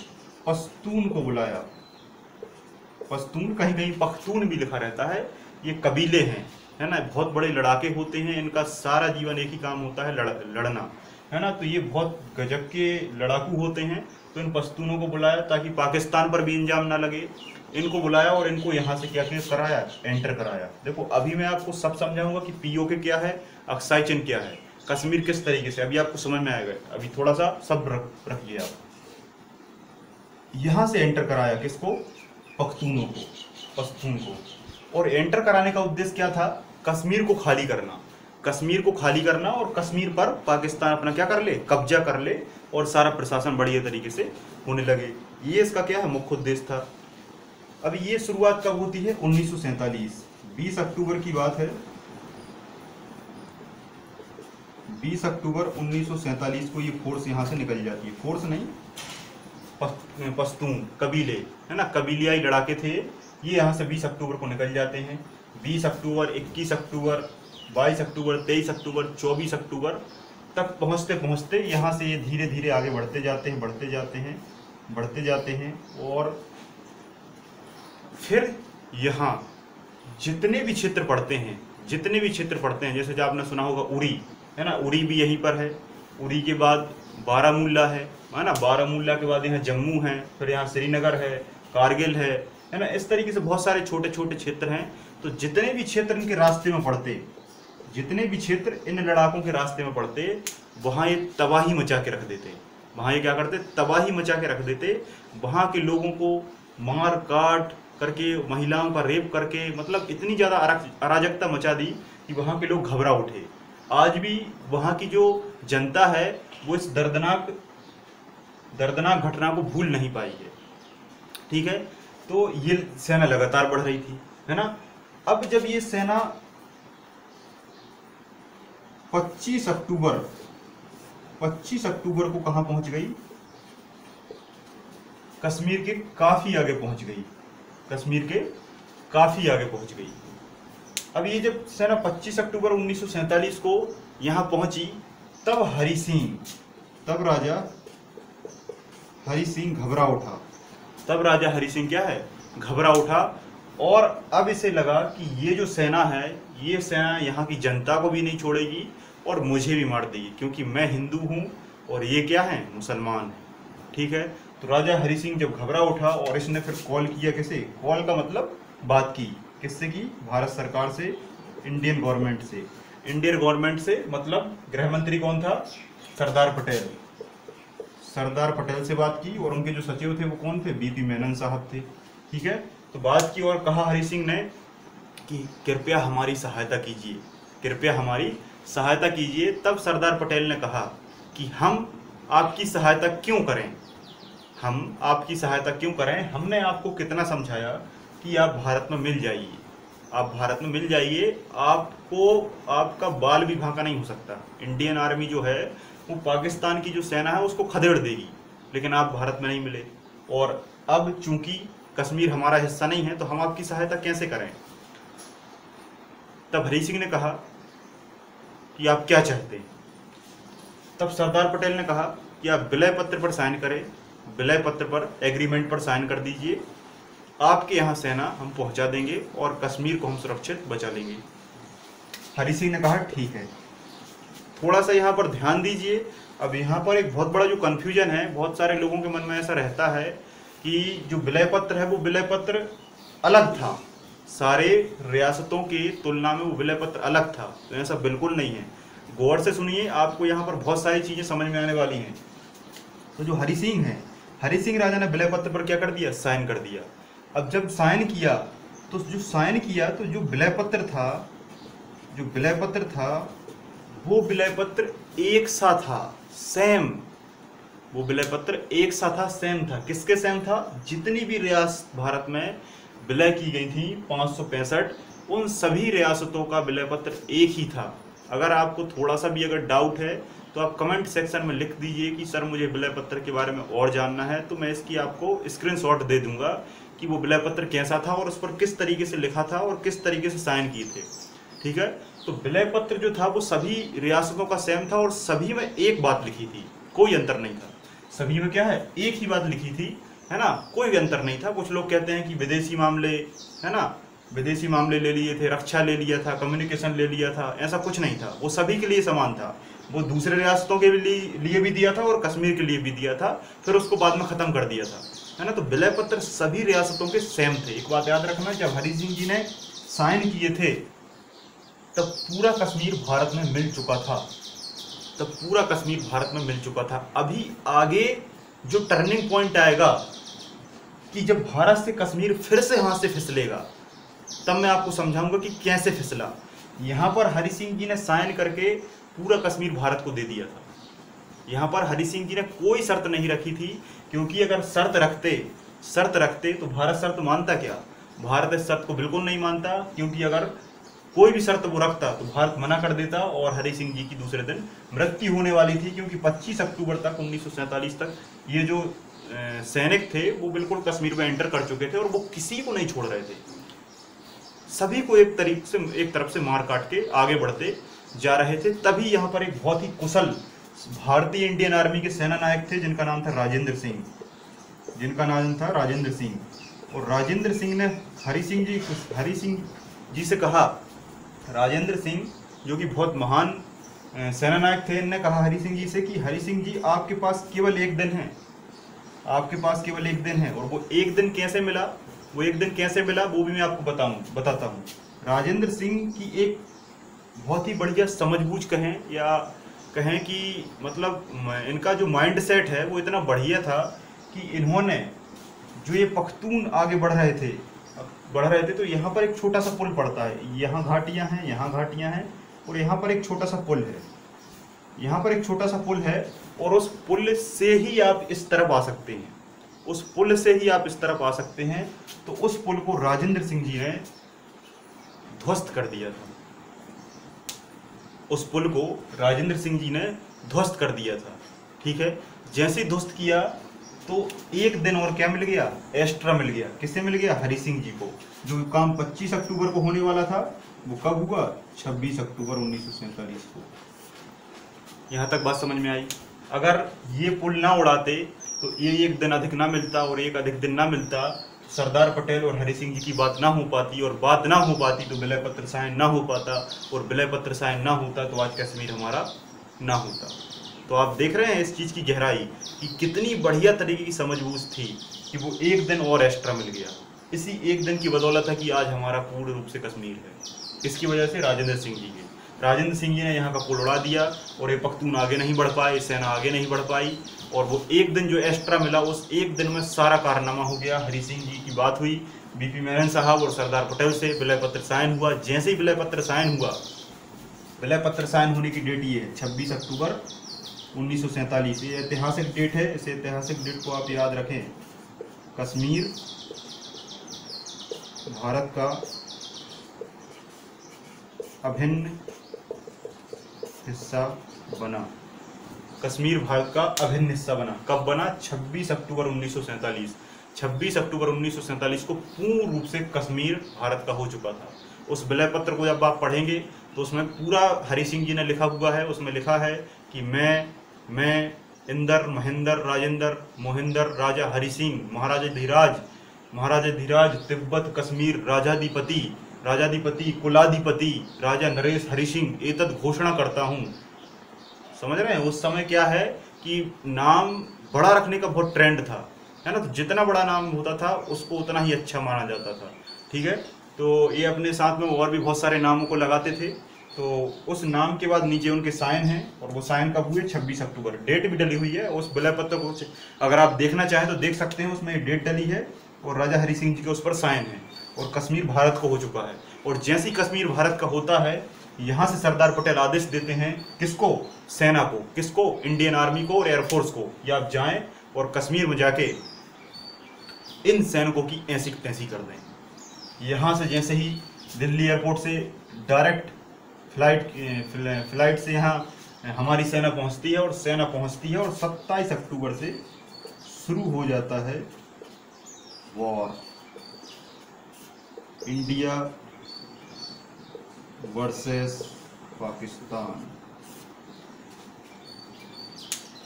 पश्तून को बुलाया। पश्तून, कहीं कहीं पख्तून भी लिखा रहता है, ये कबीले हैं, है ना, बहुत बड़े लड़ाके होते हैं, इनका सारा जीवन एक ही काम होता है, लड़ना, है ना। तो ये बहुत गजब के लड़ाकू होते हैं। तो इन पश्तूनों को बुलाया ताकि पाकिस्तान पर भी इंजाम ना लगे, इनको बुलाया और इनको यहाँ से क्या कराया, एंटर कराया। देखो अभी मैं आपको सब समझाऊंगा कि पीओके क्या है, अक्साई चिन्ह क्या है, कश्मीर किस तरीके से, अभी आपको समझ में आएगा। अभी थोड़ा सा सब रखिए आप। यहाँ से एंटर कराया किसको, पख्तूनों को, पश्तून को। और एंटर कराने का उद्देश्य क्या था, कश्मीर को खाली करना, कश्मीर को खाली करना, और कश्मीर पर पाकिस्तान अपना क्या कर ले, कब्जा कर ले, और सारा प्रशासन बढ़िया तरीके से होने लगे। ये इसका क्या है, मुख्य उद्देश्य था। अब ये शुरुआत कब होती है, 1947, 20 अक्टूबर की बात है। 20 अक्टूबर 1947 को ये फोर्स यहाँ से निकल जाती है, फोर्स नहीं, पश्तून कबीले, है ना, कबीलियाई लड़ाके थे ये, यहाँ से 20 अक्टूबर को निकल जाते हैं। 20 अक्टूबर, 21 अक्टूबर, 22 अक्टूबर, 23 अक्टूबर, 24 अक्टूबर तक पहुँचते पहुँचते यहाँ से ये धीरे धीरे आगे बढ़ते जाते हैं। और फिर यहाँ जितने भी क्षेत्र पड़ते हैं, जैसे जो आपने सुना होगा उरी, है ना, उरी भी यहीं पर है। उरी के बाद बारामूला है ना, बारामूला के बाद यहाँ जम्मू है, फिर यहाँ श्रीनगर है, कारगिल है ना। इस तरीके से बहुत सारे छोटे छोटे क्षेत्र हैं। तो जितने भी क्षेत्र इनके रास्ते में पड़ते, जितने भी क्षेत्र इन लड़ाकों के रास्ते में पड़ते, वहाँ ये तबाही मचा के रख देते। वहाँ ये क्या करते, तबाही मचा के रख देते। वहाँ के लोगों को मार काट करके, महिलाओं का रेप करके, मतलब इतनी ज़्यादा अराजकता मचा दी कि वहाँ के लोग घबरा उठे। आज भी वहाँ की जो जनता है वो इस दर्दनाक घटना को भूल नहीं पाई है, ठीक है। तो ये सेना लगातार बढ़ रही थी, है ना। अब जब ये सेना 25 अक्टूबर को कहाँ पहुंच गई, कश्मीर के काफी आगे पहुंच गई। अब ये जब सेना 25 अक्टूबर 1947 को यहाँ पहुंची, तब राजा हरि सिंह घबरा उठा। और अब इसे लगा कि ये जो सेना है, ये सेना यहाँ की जनता को भी नहीं छोड़ेगी और मुझे भी मार देगी, क्योंकि मैं हिंदू हूँ और ये क्या है, मुसलमान है, ठीक है। तो राजा हरि सिंह जब घबरा उठा और इसने फिर कॉल किया, किसे कॉल का मतलब बात की, किससे की, भारत सरकार से, इंडियन गवर्नमेंट से, मतलब गृह मंत्री कौन था, सरदार पटेल से बात की। और उनके जो सचिव थे वो कौन थे, बीपी मेनन साहब थे, ठीक है। तो बात की और कहा हरि सिंह ने कि कृपया हमारी सहायता कीजिए। तब सरदार पटेल ने कहा कि हम आपकी सहायता क्यों करें, हम आपकी सहायता क्यों करें? हमने आपको कितना समझाया कि आप भारत में मिल जाइए, आप भारत में मिल जाइए, आपको आपका बाल भी भाका नहीं हो सकता। इंडियन आर्मी जो है वो पाकिस्तान की जो सेना है उसको खदेड़ देगी, लेकिन आप भारत में नहीं मिले। और अब चूंकि कश्मीर हमारा हिस्सा नहीं है तो हम आपकी सहायता कैसे करें? तब हरी सिंह ने कहा कि आप क्या चाहते हैं? तब सरदार पटेल ने कहा कि आप विलय पत्र पर साइन करें, विलय पत्र पर एग्रीमेंट पर साइन कर दीजिए, आपके यहाँ सेना हम पहुंचा देंगे और कश्मीर को हम सुरक्षित बचा लेंगे। हरी सिंह ने कहा ठीक है। थोड़ा सा यहाँ पर ध्यान दीजिए। अब यहाँ पर एक बहुत बड़ा जो कन्फ्यूजन है, बहुत सारे लोगों के मन में ऐसा रहता है कि जो विलय पत्र है वो विलय पत्र अलग था, सारे रियासतों की तुलना में वो विलय पत्र अलग था। तो ऐसा बिल्कुल नहीं है। गौर से सुनिए, आपको यहाँ पर बहुत सारी चीज़ें समझ में आने वाली हैं। तो जो हरी सिंह है, हरी सिंह राजा ने विलय पत्र पर क्या कर दिया? साइन कर दिया। अब जब साइन किया तो जो साइन किया तो जो विलय पत्र था, जो विलय पत्र था वो विलय पत्र एक सा था, सेम। वो विलय पत्र एक सा था, सेम था। किसके सेम था? जितनी भी रियासत भारत में विलय की गई थी 565, उन सभी रियासतों का विलय पत्र एक ही था। अगर आपको थोड़ा सा भी अगर डाउट है तो आप कमेंट सेक्शन में लिख दीजिए कि सर मुझे विलय पत्र के बारे में और जानना है, तो मैं इसकी आपको स्क्रीनशॉट दे दूंगा कि वो विलय पत्र कैसा था और उस पर किस तरीके से लिखा था और किस तरीके से साइन किए थे। ठीक है, तो विलय पत्र जो था वो सभी रियासतों का सेम था और सभी में एक बात लिखी थी, कोई अंतर नहीं था। सभी में क्या है? एक ही बात लिखी थी, है ना, कोई भी अंतर नहीं था। कुछ लोग कहते हैं कि विदेशी मामले, है ना, विदेशी मामले ले लिए थे, रक्षा ले लिया था, कम्युनिकेशन ले लिया था, ऐसा कुछ नहीं था। वो सभी के लिए समान था। वो दूसरे रियासतों के लिए भी दिया था और कश्मीर के लिए भी दिया था, फिर उसको बाद में ख़त्म कर दिया था, है ना। तो विलय पत्र सभी रियासतों के सेम थे। एक बात याद रखना, जब हरी सिंह जी ने साइन किए थे तब पूरा कश्मीर भारत में मिल चुका था, तब पूरा कश्मीर भारत में मिल चुका था। अभी आगे जो टर्निंग पॉइंट आएगा कि जब भारत से कश्मीर फिर से हाथ से फिसलेगा, तब मैं आपको समझाऊंगा कि कैसे फिसला। यहाँ पर हरी सिंह जी ने साइन करके पूरा कश्मीर भारत को दे दिया था। यहाँ पर हरी सिंह जी ने कोई शर्त नहीं रखी थी, क्योंकि अगर शर्त रखते तो भारत शर्त मानता क्या? भारत इस शर्त को बिल्कुल नहीं मानता, क्योंकि अगर कोई भी शर्त वो रखता तो भारत मना कर देता और हरी सिंह जी की दूसरे दिन मृत्यु होने वाली थी, क्योंकि 25 अक्टूबर तक 1947 तक ये जो सैनिक थे वो बिल्कुल कश्मीर में एंटर कर चुके थे और वो किसी को नहीं छोड़ रहे थे। सभी को एक तरफ से मार काट के आगे बढ़ते जा रहे थे। तभी यहाँ पर एक बहुत ही कुशल भारतीय इंडियन आर्मी के सेना नायक थे जिनका नाम था राजेंद्र सिंह, और राजेंद्र सिंह ने हरी सिंह जी से कहा, राजेंद्र सिंह जो कि बहुत महान सेना नायक थे, इनने कहा हरी सिंह जी से कि हरी सिंह जी आपके पास केवल एक दिन है, और वो एक दिन कैसे मिला, वो भी मैं आपको बताता हूँ। राजेंद्र सिंह की एक बहुत ही बढ़िया समझबूझ कहें या कहें कि मतलब इनका जो माइंड सेट है वो इतना बढ़िया था कि इन्होंने जो ये पख्तून आगे बढ़ रहे थे तो यहाँ पर एक छोटा सा पुल पड़ता है, यहाँ घाटियाँ हैं और यहाँ पर एक छोटा सा पुल है, और उस पुल से ही आप इस तरफ आ सकते हैं, तो उस पुल को राजेंद्र सिंह जी ने ध्वस्त कर दिया था। ठीक है, जैसे ही ध्वस्त किया तो एक दिन और क्या मिल गया? एक्स्ट्रा मिल गया। किससे मिल गया? हरी सिंह जी को। जो काम 25 अक्टूबर को होने वाला था वो कब हुआ? 26 अक्टूबर 1947 को। यहाँ तक बात समझ में आई? अगर ये पुल ना उड़ाते तो ये एक दिन अधिक ना मिलता और एक अधिक दिन ना मिलता, सरदार पटेल और हरी सिंह जी की बात ना हो पाती, और बात ना हो पाती तो विलय पत्र साइन ना हो पाता, और विलय पत्र साइन ना होता तो आज कश्मीर हमारा ना होता। तो आप देख रहे हैं इस चीज़ की गहराई कि कितनी बढ़िया तरीके की समझबूझ थी कि वो एक दिन और एक्स्ट्रा मिल गया। इसी एक दिन की बदौलत है कि आज हमारा पूर्ण रूप से कश्मीर है। इसकी वजह से राजेंद्र सिंह जी ने यहाँ का पुल उड़ा दिया और ये पख्तून आगे नहीं बढ़ पाए, सेना आगे नहीं बढ़ पाई, और वो एक दिन जो एक्स्ट्रा मिला उस एक दिन में सारा कारनामा हो गया। हरी सिंह जी की बात हुई बीपी मेनन साहब और सरदार पटेल से, विलय पत्र साइन हुआ। जैसे ही विलय पत्र साइन होने की डेट ये है 26 अक्टूबर 1947। ये ऐतिहासिक डेट है, इस ऐतिहासिक डेट को आप याद रखें। कश्मीर भारत का अभिन्न हिस्सा बना। कश्मीर भारत का अभिन्न हिस्सा बना। कब बना? 26 अक्टूबर 1947। 26 अक्टूबर 1947 को पूर्ण रूप से कश्मीर भारत का हो चुका था। उस विलय पत्र को जब आप पढ़ेंगे तो उसमें पूरा हरि सिंह जी ने लिखा हुआ है। उसमें लिखा है कि मैं इंदर, महेंद्र, राजेंद्र, मोहिंदर, राजा हरि सिंह, महाराजा धीराज, तिब्बत कश्मीर राजाधिपति कुलाधिपति राजा नरेश हरि सिंह एतद घोषणा करता हूँ। समझ रहे हैं? उस समय क्या है कि नाम बड़ा रखने का बहुत ट्रेंड था, है ना। तो जितना बड़ा नाम होता था उसको उतना ही अच्छा माना जाता था। ठीक है, तो ये अपने साथ में और भी बहुत सारे नामों को लगाते थे। तो उस नाम के बाद नीचे उनके साइन हैं, और वो साइन कब हुए? 26 अक्टूबर। डेट भी डली हुई है उस विलय पत्र को, अगर आप देखना चाहें तो देख सकते हैं। उसमें डेट डली है और राजा हरि सिंह जी के उस पर साइन है, और कश्मीर भारत को हो चुका है। और जैसे ही कश्मीर भारत का होता है, यहाँ से सरदार पटेल आदेश देते हैं किसको? सेना को। किसको? इंडियन आर्मी को और एयरफोर्स को। या आप जाएं और कश्मीर में जाके इन सैनिकों की ऐसी तैसी कर दें। यहाँ से जैसे ही दिल्ली एयरपोर्ट से डायरेक्ट फ्लाइट से यहाँ हमारी सेना पहुँचती है, और 27 अक्टूबर से शुरू हो जाता है वॉर। India versus Pakistan.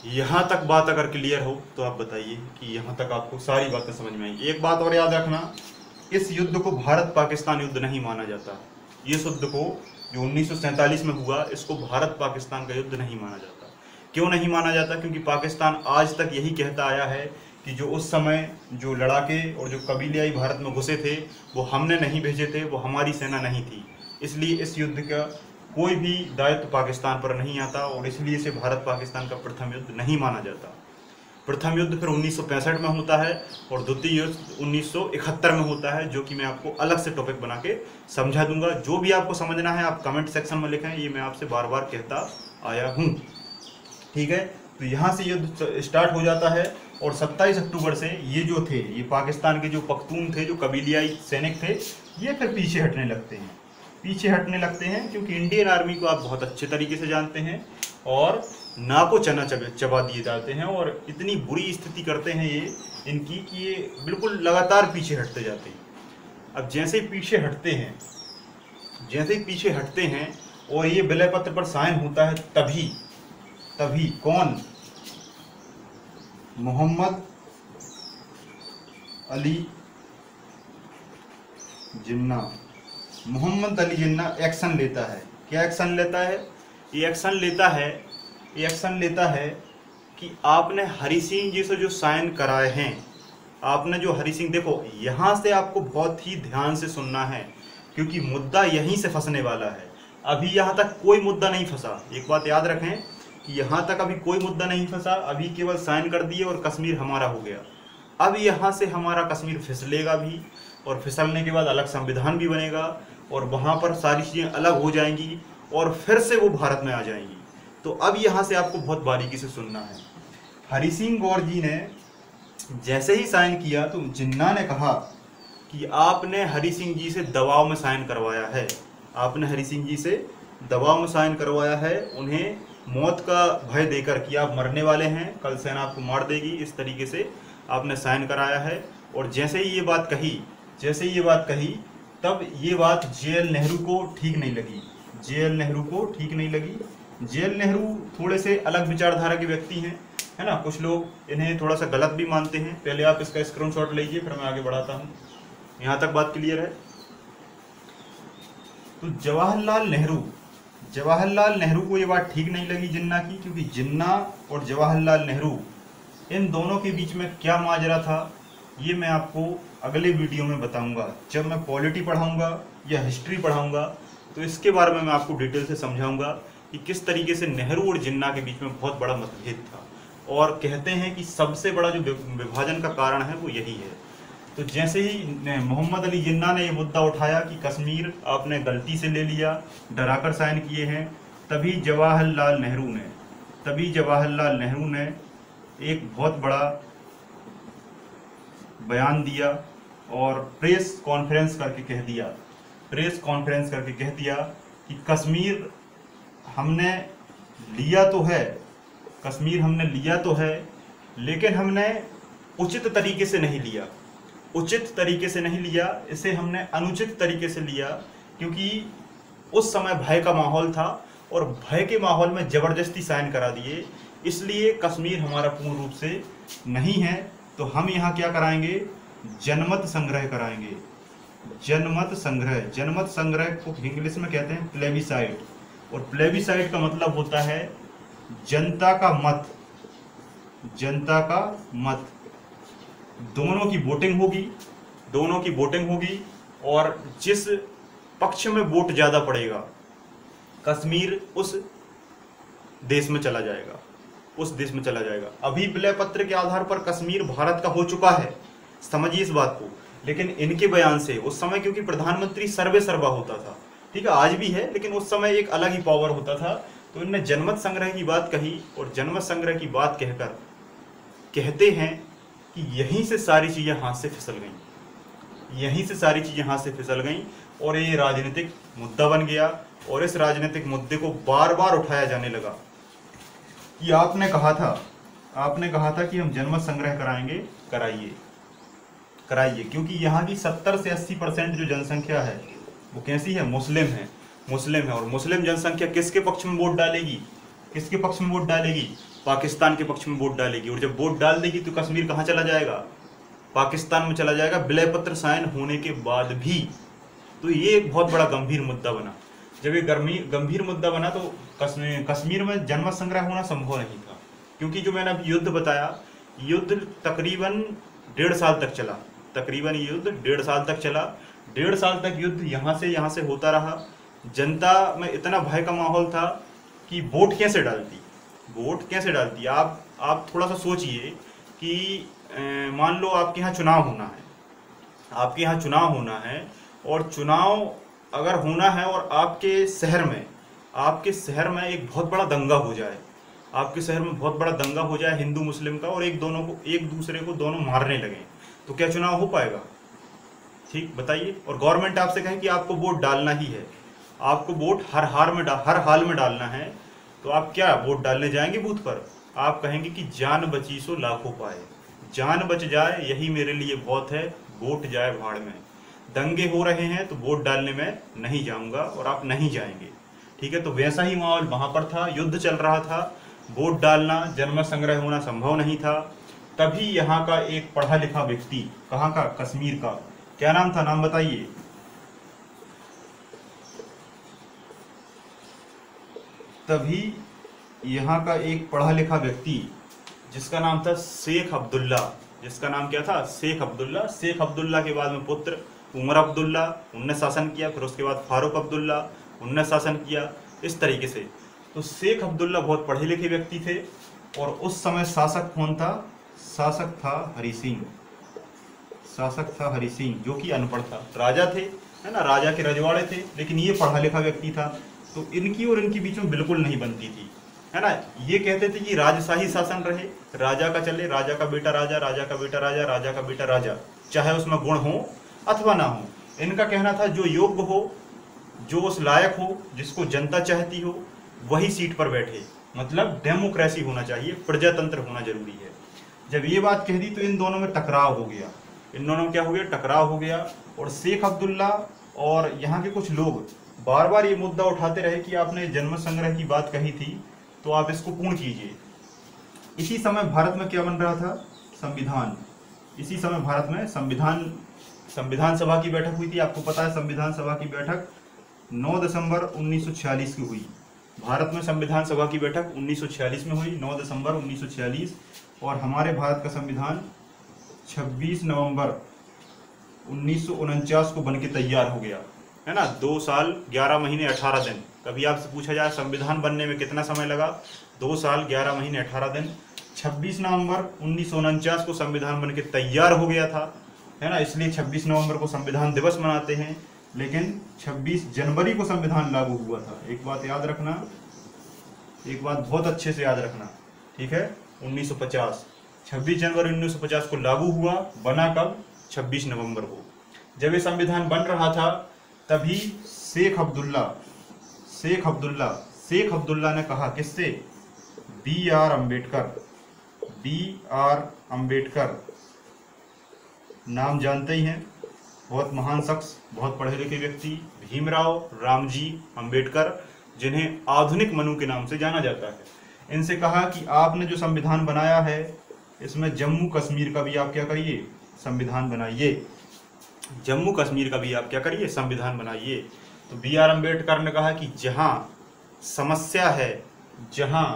यहाँ तक बात अगर क्लियर हो तो आप बताइए कि यहाँ तक आपको सारी बातें समझ में आई। एक बात और याद रखना, इस युद्ध को भारत पाकिस्तान युद्ध नहीं माना जाता। ये युद्ध को जो 1947 में हुआ, इसको भारत पाकिस्तान का युद्ध नहीं माना जाता। क्यों नहीं माना जाता? क्योंकि पाकिस्तान आज तक यही कहता आया है कि जो उस समय जो लड़ाके और जो कबीलियाई भारत में घुसे थे वो हमने नहीं भेजे थे, वो हमारी सेना नहीं थी। इसलिए इस युद्ध का कोई भी दायित्व पाकिस्तान पर नहीं आता, और इसलिए इसे भारत पाकिस्तान का प्रथम युद्ध नहीं माना जाता। प्रथम युद्ध फिर 1965 में होता है, और द्वितीय युद्ध 1971 में होता है, जो कि मैं आपको अलग से टॉपिक बना के समझा दूंगा। जो भी आपको समझना है आप कमेंट सेक्शन में लिखें, ये मैं आपसे बार बार कहता आया हूँ। ठीक है, तो यहाँ से युद्ध स्टार्ट हो जाता है, और 27 अक्टूबर से ये जो थे, ये पाकिस्तान के जो पख्तून थे, जो कबीलियाई सैनिक थे, ये फिर पीछे हटने लगते हैं। क्योंकि इंडियन आर्मी को आप बहुत अच्छे तरीके से जानते हैं, और नाको चना चबा दिए जाते हैं, और इतनी बुरी स्थिति करते हैं ये इनकी कि ये बिल्कुल लगातार पीछे हटते जाते हैं। अब जैसे ही पीछे हटते हैं और ये विलय पत्र पर साइन होता है, तभी कौन? मोहम्मद अली जिन्ना एक्शन लेता है। क्या एक्शन लेता है? ये एक्शन लेता है कि आपने हरि सिंह जी से जो साइन कराए हैं, आपने जो हरि सिंह, देखो यहाँ से आपको बहुत ही ध्यान से सुनना है, क्योंकि मुद्दा यहीं से फंसने वाला है। अभी यहाँ तक कोई मुद्दा नहीं फंसा। एक बात याद रखें कि यहाँ तक अभी कोई मुद्दा नहीं फंसा। अभी केवल साइन कर दिए और कश्मीर हमारा हो गया। अब यहाँ से हमारा कश्मीर फिसलेगा भी, और फिसलने के बाद अलग संविधान भी बनेगा, और वहाँ पर सारी चीज़ें अलग हो जाएंगी, और फिर से वो भारत में आ जाएंगी। तो अब यहाँ से आपको बहुत बारीकी से सुनना है। हरि सिंह गौर जी ने जैसे ही साइन किया तो जिन्ना ने कहा कि आपने हरि सिंह जी से दबाव में साइन करवाया है। उन्हें मौत का भय देकर कि आप मरने वाले हैं, कल सेना आपको मार देगी, इस तरीके से आपने साइन कराया है। और जैसे ही ये बात कही, तब ये बात जे.एल. नेहरू को ठीक नहीं लगी। जे.एल. नेहरू थोड़े से अलग विचारधारा के व्यक्ति हैं, है ना। कुछ लोग इन्हें थोड़ा सा गलत भी मानते हैं। पहले आप इसका स्क्रीनशॉट लीजिए, फिर मैं आगे बढ़ाता हूँ। यहाँ तक बात क्लियर है? तो जवाहरलाल नेहरू को ये बात ठीक नहीं लगी जिन्ना की, क्योंकि जिन्ना और जवाहरलाल नेहरू, इन दोनों के बीच में क्या माजरा था, ये मैं आपको अगले वीडियो में बताऊंगा। जब मैं पॉलिटी पढ़ाऊंगा या हिस्ट्री पढ़ाऊंगा तो इसके बारे में मैं आपको डिटेल से समझाऊंगा कि किस तरीके से नेहरू और जिन्ना के बीच में बहुत बड़ा मतभेद था। और कहते हैं कि सबसे बड़ा जो विभाजन का कारण है वो यही है। तो जैसे ही मोहम्मद अली जिन्ना ने ये मुद्दा उठाया कि कश्मीर आपने गलती से ले लिया, डराकर साइन किए हैं, तभी जवाहरलाल नेहरू ने तभी जवाहरलाल नेहरू ने एक बहुत बड़ा बयान दिया और प्रेस कॉन्फ्रेंस करके कह दिया कि कश्मीर हमने लिया तो है, लेकिन हमने उचित तरीके से नहीं लिया, इसे हमने अनुचित तरीके से लिया, क्योंकि उस समय भय का माहौल था और भय के माहौल में जबरदस्ती साइन करा दिए, इसलिए कश्मीर हमारा पूर्ण रूप से नहीं है। तो हम यहाँ क्या कराएंगे, जनमत संग्रह कराएंगे। जनमत संग्रह को इंग्लिश में कहते हैं प्लेबिसाइट, और प्लेबिसाइट का मतलब होता है जनता का मत। दोनों की वोटिंग होगी और जिस पक्ष में वोट ज्यादा पड़ेगा कश्मीर उस देश में चला जाएगा। अभी विलय पत्र के आधार पर कश्मीर भारत का हो चुका है, समझिए इस बात को। लेकिन इनके बयान से उस समय, क्योंकि प्रधानमंत्री सर्वे सर्वा होता था, ठीक है, आज भी है, लेकिन उस समय एक अलग ही पावर होता था, तो इनने जनमत संग्रह की बात कही और जनमत संग्रह की बात कहकर कहते हैं कि यहीं से सारी चीजें हाथ से फिसल गईं और ये राजनीतिक मुद्दा बन गया। और इस राजनीतिक मुद्दे को बार बार उठाया जाने लगा कि आपने कहा था कि हम जनमत संग्रह कराएंगे, कराइए, क्योंकि यहाँ की 70 से 80% जो जनसंख्या है वो कैसी है, मुस्लिम है। और मुस्लिम जनसंख्या किसके पक्ष में वोट डालेगी, पाकिस्तान के पक्ष में वोट डालेगी। और जब वोट डाल देगी तो कश्मीर कहाँ चला जाएगा, पाकिस्तान में चला जाएगा, विलय पत्र साइन होने के बाद भी। तो ये एक बहुत बड़ा गंभीर मुद्दा बना। जब ये गंभीर मुद्दा बना तो कश्मीर में जनमत संग्रह होना संभव नहीं था, क्योंकि जो मैंने अभी युद्ध बताया, युद्ध तकरीबन 1.5 साल तक चला। 1.5 साल तक युद्ध यहाँ से होता रहा। जनता में इतना भय का माहौल था कि वोट कैसे डालती। आप थोड़ा सा सोचिए कि मान लो आपके यहाँ चुनाव होना है, और चुनाव अगर होना है और आपके शहर में एक बहुत बड़ा दंगा हो जाए, हिंदू मुस्लिम का, और एक दूसरे को दोनों मारने लगे, तो क्या चुनाव हो पाएगा? ठीक, बताइए। और गवर्नमेंट आपसे कहे कि आपको वोट डालना ही है, आपको वोट हर हाल में डालना है, तो आप क्या वोट डालने जाएंगे बूथ पर? आप कहेंगे कि जान बची सो लाखों पाए, जान बच जाए यही मेरे लिए बहुत है, वोट जाए भाड़ में। दंगे हो रहे हैं तो वोट डालने में नहीं जाऊंगा, और आप नहीं जाएंगे, ठीक है। तो वैसा ही माहौल वहां पर था, युद्ध चल रहा था, वोट डालना, जनमत संग्रह होना संभव नहीं था। तभी यहाँ का एक पढ़ा लिखा व्यक्ति, कहाँ का, कश्मीर का, क्या नाम था, नाम बताइए। तभी यहाँ का एक पढ़ा लिखा व्यक्ति जिसका नाम था शेख अब्दुल्ला, जिसका नाम क्या था, शेख अब्दुल्ला के बाद में पुत्र उमर अब्दुल्ला, उनने शासन किया। फिर उसके बाद फारूक अब्दुल्ला, उनने शासन किया। इस तरीके से तो शेख अब्दुल्ला बहुत पढ़े लिखे व्यक्ति थे, और उस समय शासक कौन था, शासक था हरि सिंह, जो कि अनपढ़ था। राजा थे, है ना, राजा के रजवाड़े थे, लेकिन ये पढ़ा लिखा व्यक्ति था। तो इनकी और इनके बीच में बिल्कुल नहीं बनती थी, है ना। ये कहते थे कि राजशाही शासन रहे, राजा का चले, राजा का बेटा राजा, राजा का बेटा राजा, राजा का बेटा राजा, चाहे उसमें गुण हो अथवा ना हो। इनका कहना था जो योग्य हो, जो उस लायक हो, जिसको जनता चाहती हो, वही सीट पर बैठे। मतलब डेमोक्रेसी होना चाहिए, प्रजातंत्र होना जरूरी है। जब ये बात कह दी तो इन दोनों में टकराव हो गया। टकराव हो गया, और शेख अब्दुल्ला और यहाँ के कुछ लोग बार बार ये मुद्दा उठाते रहे कि आपने जनमत संग्रह की बात कही थी, तो आप इसको पूर्ण कीजिए। इसी समय भारत में क्या बन रहा था, संविधान। इसी समय भारत में संविधान सभा की बैठक हुई थी। आपको पता है संविधान सभा की बैठक 9 दिसंबर 1946 की हुई। भारत में संविधान सभा की बैठक 1946 में हुई, 9 दिसंबर 1946, और हमारे भारत का संविधान 26 नवंबर 1949 को बनके तैयार हो गया, है ना। 2 साल 11 महीने 18 दिन। कभी आपसे पूछा जाए संविधान बनने में कितना समय लगा, 2 साल 11 महीने 18 दिन। 26 नवंबर 1949 को संविधान बनके तैयार हो गया था, है ना। इसलिए 26 नवंबर को संविधान दिवस मनाते हैं, लेकिन 26 जनवरी को संविधान लागू हुआ था। एक बात याद रखना, एक बात बहुत अच्छे से याद रखना, ठीक है। 1950, 26 जनवरी 1950 को लागू हुआ। बना कब? 26 नवंबर को। जब ये संविधान बन रहा था तभी शेख अब्दुल्ला ने कहा, किससे? बी आर अम्बेडकर, नाम जानते ही हैं, बहुत महान शख्स, बहुत पढ़े लिखे व्यक्ति, भीमराव रामजी अम्बेडकर, जिन्हें आधुनिक मनु के नाम से जाना जाता है। इनसे कहा कि आपने जो संविधान बनाया है इसमें जम्मू कश्मीर का भी आप क्या करिए? संविधान बनाइए। जम्मू कश्मीर का भी आप क्या करिए? संविधान बनाइए। तो बी आर अम्बेडकर ने कहा कि जहां समस्या है, जहां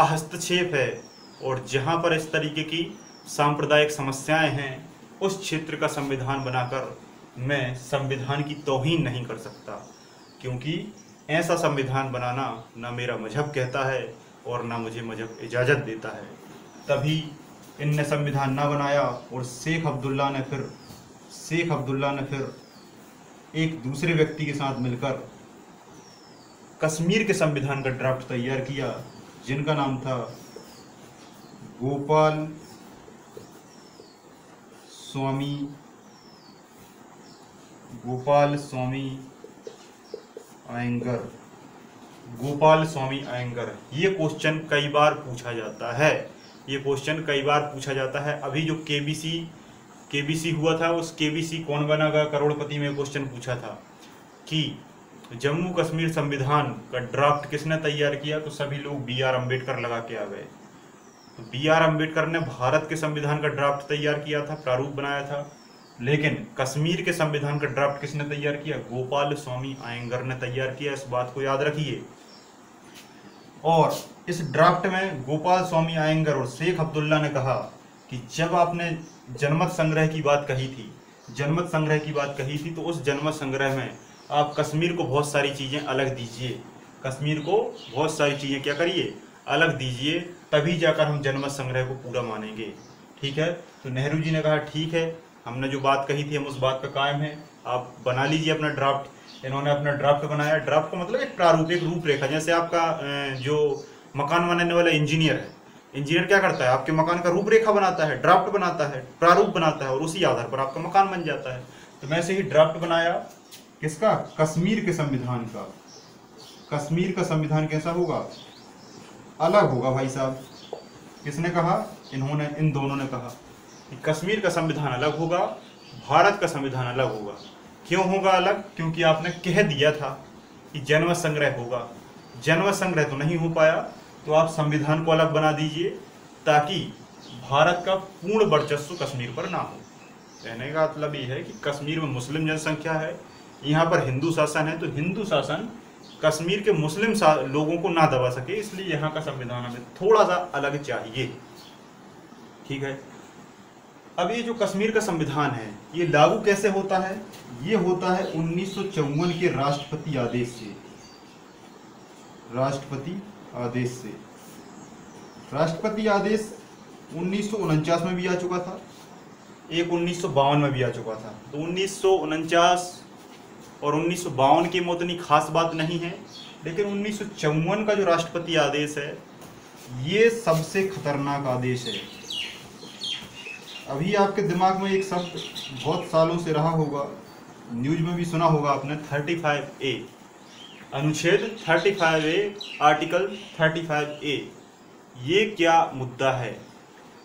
हस्तक्षेप है और जहां पर इस तरीके की सांप्रदायिक समस्याएं हैं, उस क्षेत्र का संविधान बनाकर मैं संविधान की तौहीन नहीं कर सकता, क्योंकि ऐसा संविधान बनाना ना मेरा मजहब कहता है और ना मुझे मजहब इजाज़त देता है। तभी इनने संविधान ना बनाया और शेख अब्दुल्ला ने फिर एक दूसरे व्यक्ति के साथ मिलकर कश्मीर के संविधान का ड्राफ्ट तैयार किया, जिनका नाम था गोपाल स्वामी अयंगर। ये क्वेश्चन कई बार पूछा जाता है। अभी जो केबीसी हुआ था, उस केबीसी कौन बनेगा करोड़पति में क्वेश्चन पूछा था कि जम्मू कश्मीर संविधान का ड्राफ्ट किसने तैयार किया, तो सभी लोग बी आर अम्बेडकर लगा के आ गए। तो बी आर अम्बेडकर ने भारत के संविधान का ड्राफ्ट तैयार किया था, प्रारूप बनाया था, लेकिन कश्मीर के संविधान का ड्राफ्ट किसने तैयार किया? गोपाल स्वामी अयंगर ने तैयार किया। इस बात को याद रखिए। और इस ड्राफ्ट में गोपाल स्वामी अयंगर और शेख अब्दुल्ला ने कहा कि जब आपने जनमत संग्रह की बात कही थी, तो उस जनमत संग्रह में आप कश्मीर को बहुत सारी चीज़ें अलग दीजिए, क्या करिए? अलग दीजिए, तभी जाकर हम जनमत संग्रह को पूरा मानेंगे, ठीक है। तो नेहरू जी ने कहा ठीक है, हमने जो बात कही थी हम उस बात का कायम है, आप बना लीजिए अपना ड्राफ्ट। इन्होंने अपना ड्राफ्ट बनाया। ड्राफ्ट का मतलब एक प्रारूप, एक रूपरेखा। जैसे आपका जो मकान बनाने वाला इंजीनियर है, इंजीनियर क्या करता है? आपके मकान का रूपरेखा बनाता है, ड्राफ्ट बनाता है, प्रारूप बनाता है, और उसी आधार पर आपका मकान बन जाता है। तो वैसे ही ड्राफ्ट बनाया किसका? कश्मीर के संविधान का। कश्मीर का संविधान कैसा होगा? अलग होगा भाई साहब। किसने कहा? इन दोनों ने कहा कि कश्मीर का संविधान अलग होगा, भारत का संविधान अलग होगा। क्यों होगा अलग? क्योंकि आपने कह दिया था कि जनमत संग्रह होगा। जनमत संग्रह तो नहीं हो पाया, तो आप संविधान को अलग बना दीजिए ताकि भारत का पूर्ण वर्चस्व कश्मीर पर ना हो। कहने का मतलब ये है कि कश्मीर में मुस्लिम जनसंख्या है, यहाँ पर हिंदू शासन है, तो हिंदू शासन कश्मीर के मुस्लिम लोगों को ना दबा सके, इसलिए यहाँ का संविधान हमें थोड़ा सा अलग चाहिए, ठीक है। अब ये जो कश्मीर का संविधान है, ये लागू कैसे होता है? ये होता है 1954 के राष्ट्रपति आदेश से। राष्ट्रपति आदेश 1949 में भी आ चुका था, एक 1952 में भी आ चुका था। तो 1949 और 1952 की में उतनी खास बात नहीं है, लेकिन 1954 का जो राष्ट्रपति आदेश है, ये सबसे खतरनाक आदेश है। अभी आपके दिमाग में एक शब्द बहुत सालों से रहा होगा, न्यूज में भी सुना होगा आपने, 35A, अनुच्छेद 35A, आर्टिकल 35A। ये क्या मुद्दा है?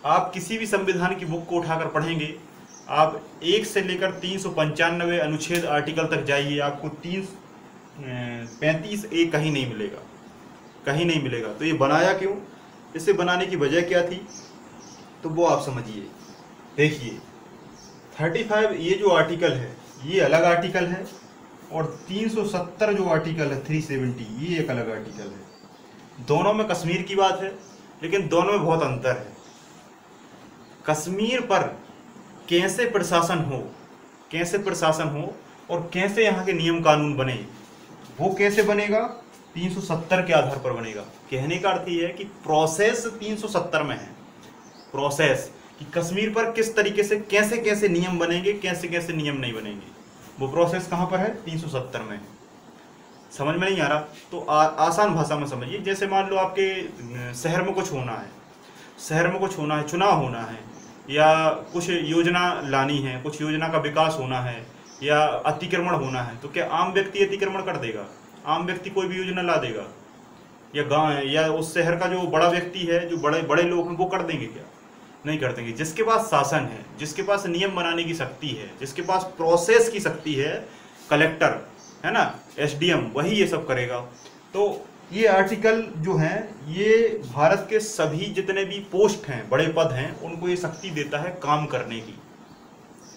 आप किसी भी संविधान की बुक को उठाकर पढ़ेंगे, आप 1 से लेकर 395 अनुच्छेद आर्टिकल तक जाइए, आपको 35A कहीं नहीं मिलेगा। तो ये बनाया क्यों? इसे बनाने की वजह क्या थी? तो वो आप समझिए। देखिए, 35 ये जो आर्टिकल है, ये अलग आर्टिकल है, और 370 जो आर्टिकल है 370, ये एक अलग आर्टिकल है। दोनों में कश्मीर की बात है, लेकिन दोनों में बहुत अंतर है। कश्मीर पर कैसे प्रशासन हो और कैसे यहाँ के नियम कानून बने, वो कैसे बनेगा? 370 के आधार पर बनेगा। कहने का अर्थ ये है कि प्रोसेस 370 में है। प्रोसेस कि कश्मीर पर किस तरीके से कैसे नियम बनेंगे, कैसे नियम नहीं बनेंगे, वो प्रोसेस कहाँ पर है? 370 में। समझ में नहीं आ रहा तो आसान भाषा में समझिए। जैसे मान लो आपके शहर में कुछ होना है, शहर में कुछ होना है, चुनाव होना है, या कुछ योजना लानी है, कुछ योजना का विकास होना है, या अतिक्रमण होना है, तो क्या आम व्यक्ति अतिक्रमण कर देगा? आम व्यक्ति कोई भी योजना ला देगा? या गांव या उस शहर का जो बड़ा व्यक्ति है, जो बड़े बड़े लोग हैं, वो कर देंगे क्या? नहीं कर देंगे। जिसके पास शासन है, जिसके पास नियम बनाने की शक्ति है, जिसके पास प्रोसेस की शक्ति है, कलेक्टर है ना, एसडीएम, वही ये सब करेगा। तो ये आर्टिकल जो है ये भारत के सभी जितने भी पोस्ट हैं, बड़े पद हैं, उनको ये शक्ति देता है काम करने की।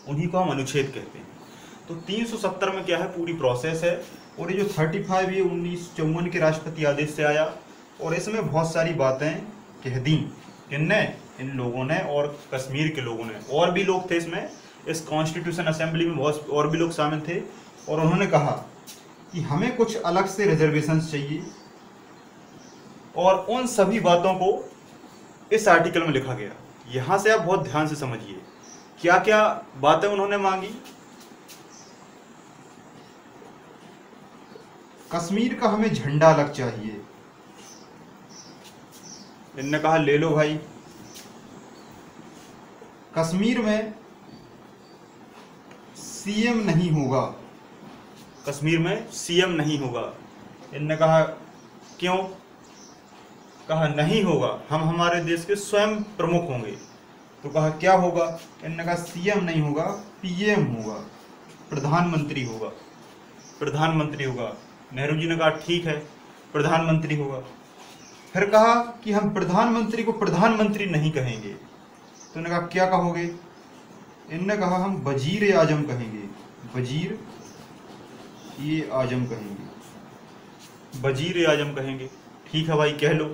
उन्हीं को हम अनुच्छेद कहते हैं। तो 370 में क्या है, पूरी प्रोसेस है। और ये जो 35 ये 1954 के राष्ट्रपति आदेश से आया, और इसमें बहुत सारी बातें कह दी। किनने? इन लोगों ने, और कश्मीर के लोगों ने। और भी लोग थे इसमें, इस कॉन्स्टिट्यूशन असेंबली में बहुत और भी लोग शामिल थे। और उन्होंने कहा कि हमें कुछ अलग से रिजर्वेशंस चाहिए, और उन सभी बातों को इस आर्टिकल में लिखा गया। यहां से आप बहुत ध्यान से समझिए क्या क्या बातें उन्होंने मांगी। कश्मीर का हमें झंडा अलग चाहिए। इनने कहा ले लो भाई। कश्मीर में सीएम नहीं होगा, कश्मीर में सीएम नहीं होगा। इनने कहा क्यों? कहा नहीं होगा, हम हमारे देश के स्वयं प्रमुख होंगे। तो कहा क्या होगा? इन्होंने कहा सीएम नहीं होगा, पीएम होगा, प्रधानमंत्री होगा, प्रधानमंत्री होगा। नेहरू जी ने कहा ठीक है, प्रधानमंत्री होगा। फिर कहा कि हम प्रधानमंत्री को प्रधानमंत्री नहीं कहेंगे। तो उन्होंने कहा क्या कहोगे? इन्होंने कहा हम वजीर ए आजम कहेंगे, वजीर ये आजम कहेंगे, वजीर ए आजम कहेंगे। ठीक है भाई, कह लो।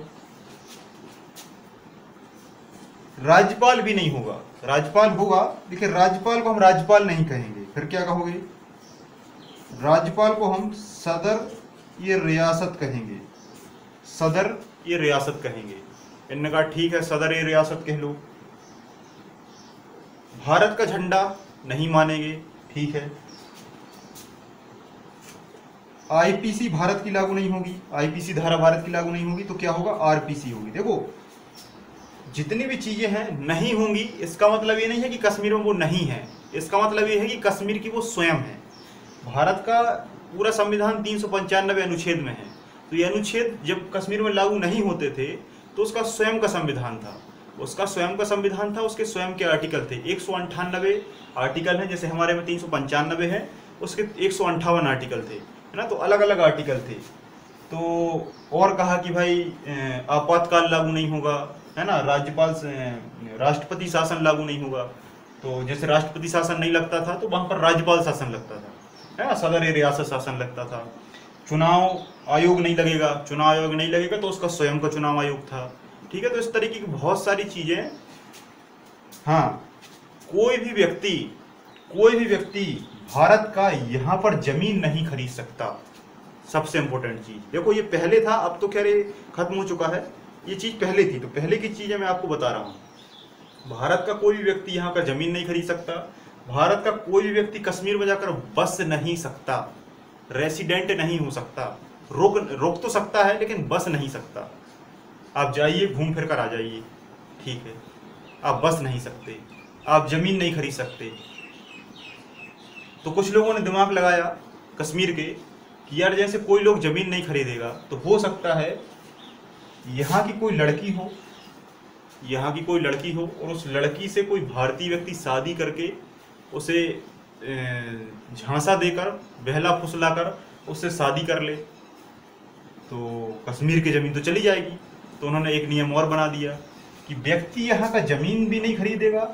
राज्यपाल भी नहीं होगा, राज्यपाल होगा, देखिए राज्यपाल को हम राज्यपाल नहीं कहेंगे। फिर क्या कहोगे? राज्यपाल को हम सदर ये रियासत कहेंगे, सदर ये रियासत कहेंगे। इन्होंने कहा ठीक है, सदर ये रियासत कह लो। भारत का झंडा नहीं मानेंगे, ठीक है। आईपीसी भारत की लागू नहीं होगी, आईपीसी धारा भारत की लागू नहीं होगी, तो क्या होगा? आरपीसी होगी। देखो जितनी भी चीजें हैं नहीं होंगी, इसका मतलब ये नहीं है कि कश्मीर में वो नहीं है, इसका मतलब ये है कि कश्मीर की वो स्वयं है। भारत का पूरा संविधान 395 अनुच्छेद में है। तो ये अनुच्छेद जब कश्मीर में लागू नहीं होते थे तो उसका स्वयं का संविधान था, उसका स्वयं का संविधान था, उसके स्वयं के आर्टिकल थे। 198 आर्टिकल हैं, जैसे हमारे में 395 है, उसके 158 आर्टिकल थे, है ना। तो अलग अलग आर्टिकल थे। तो और कहा कि भाई आपातकाल लागू नहीं होगा, है ना, राज्यपाल राष्ट्रपति शासन लागू नहीं होगा। तो जैसे राष्ट्रपति शासन नहीं लगता था तो वहां पर राज्यपाल शासन लगता था, है ना, सदर ए रियासत शासन लगता था। चुनाव आयोग नहीं लगेगा, चुनाव आयोग नहीं लगेगा तो उसका स्वयं का चुनाव आयोग था, ठीक है। तो इस तरीके की बहुत सारी चीजें। हाँ, कोई भी व्यक्ति भारत का यहाँ पर जमीन नहीं खरीद सकता। सबसे इंपॉर्टेंट चीज देखो, ये पहले था, अब तो खैर खत्म हो चुका है। ये चीज पहले थी, तो पहले की चीजें मैं आपको बता रहा हूँ। भारत का कोई भी व्यक्ति यहाँ का जमीन नहीं खरीद सकता। भारत का कोई भी व्यक्ति कश्मीर में जाकर बस नहीं सकता, रेसिडेंट नहीं हो सकता। रोक तो सकता है लेकिन बस नहीं सकता। आप जाइए, घूम फिर कर आ जाइए, ठीक है। आप बस नहीं सकते, आप जमीन नहीं खरीद सकते। तो कुछ लोगों ने दिमाग लगाया कश्मीर के कि यार जैसे कोई लोग जमीन नहीं खरीदेगा तो हो सकता है यहाँ की कोई लड़की हो, यहाँ की कोई लड़की हो और उस लड़की से कोई भारतीय व्यक्ति शादी करके उसे झांसा देकर, बहला फुसलाकर उससे शादी कर ले, तो कश्मीर की जमीन तो चली जाएगी। तो उन्होंने एक नियम और बना दिया कि व्यक्ति यहाँ का जमीन भी नहीं खरीदेगा,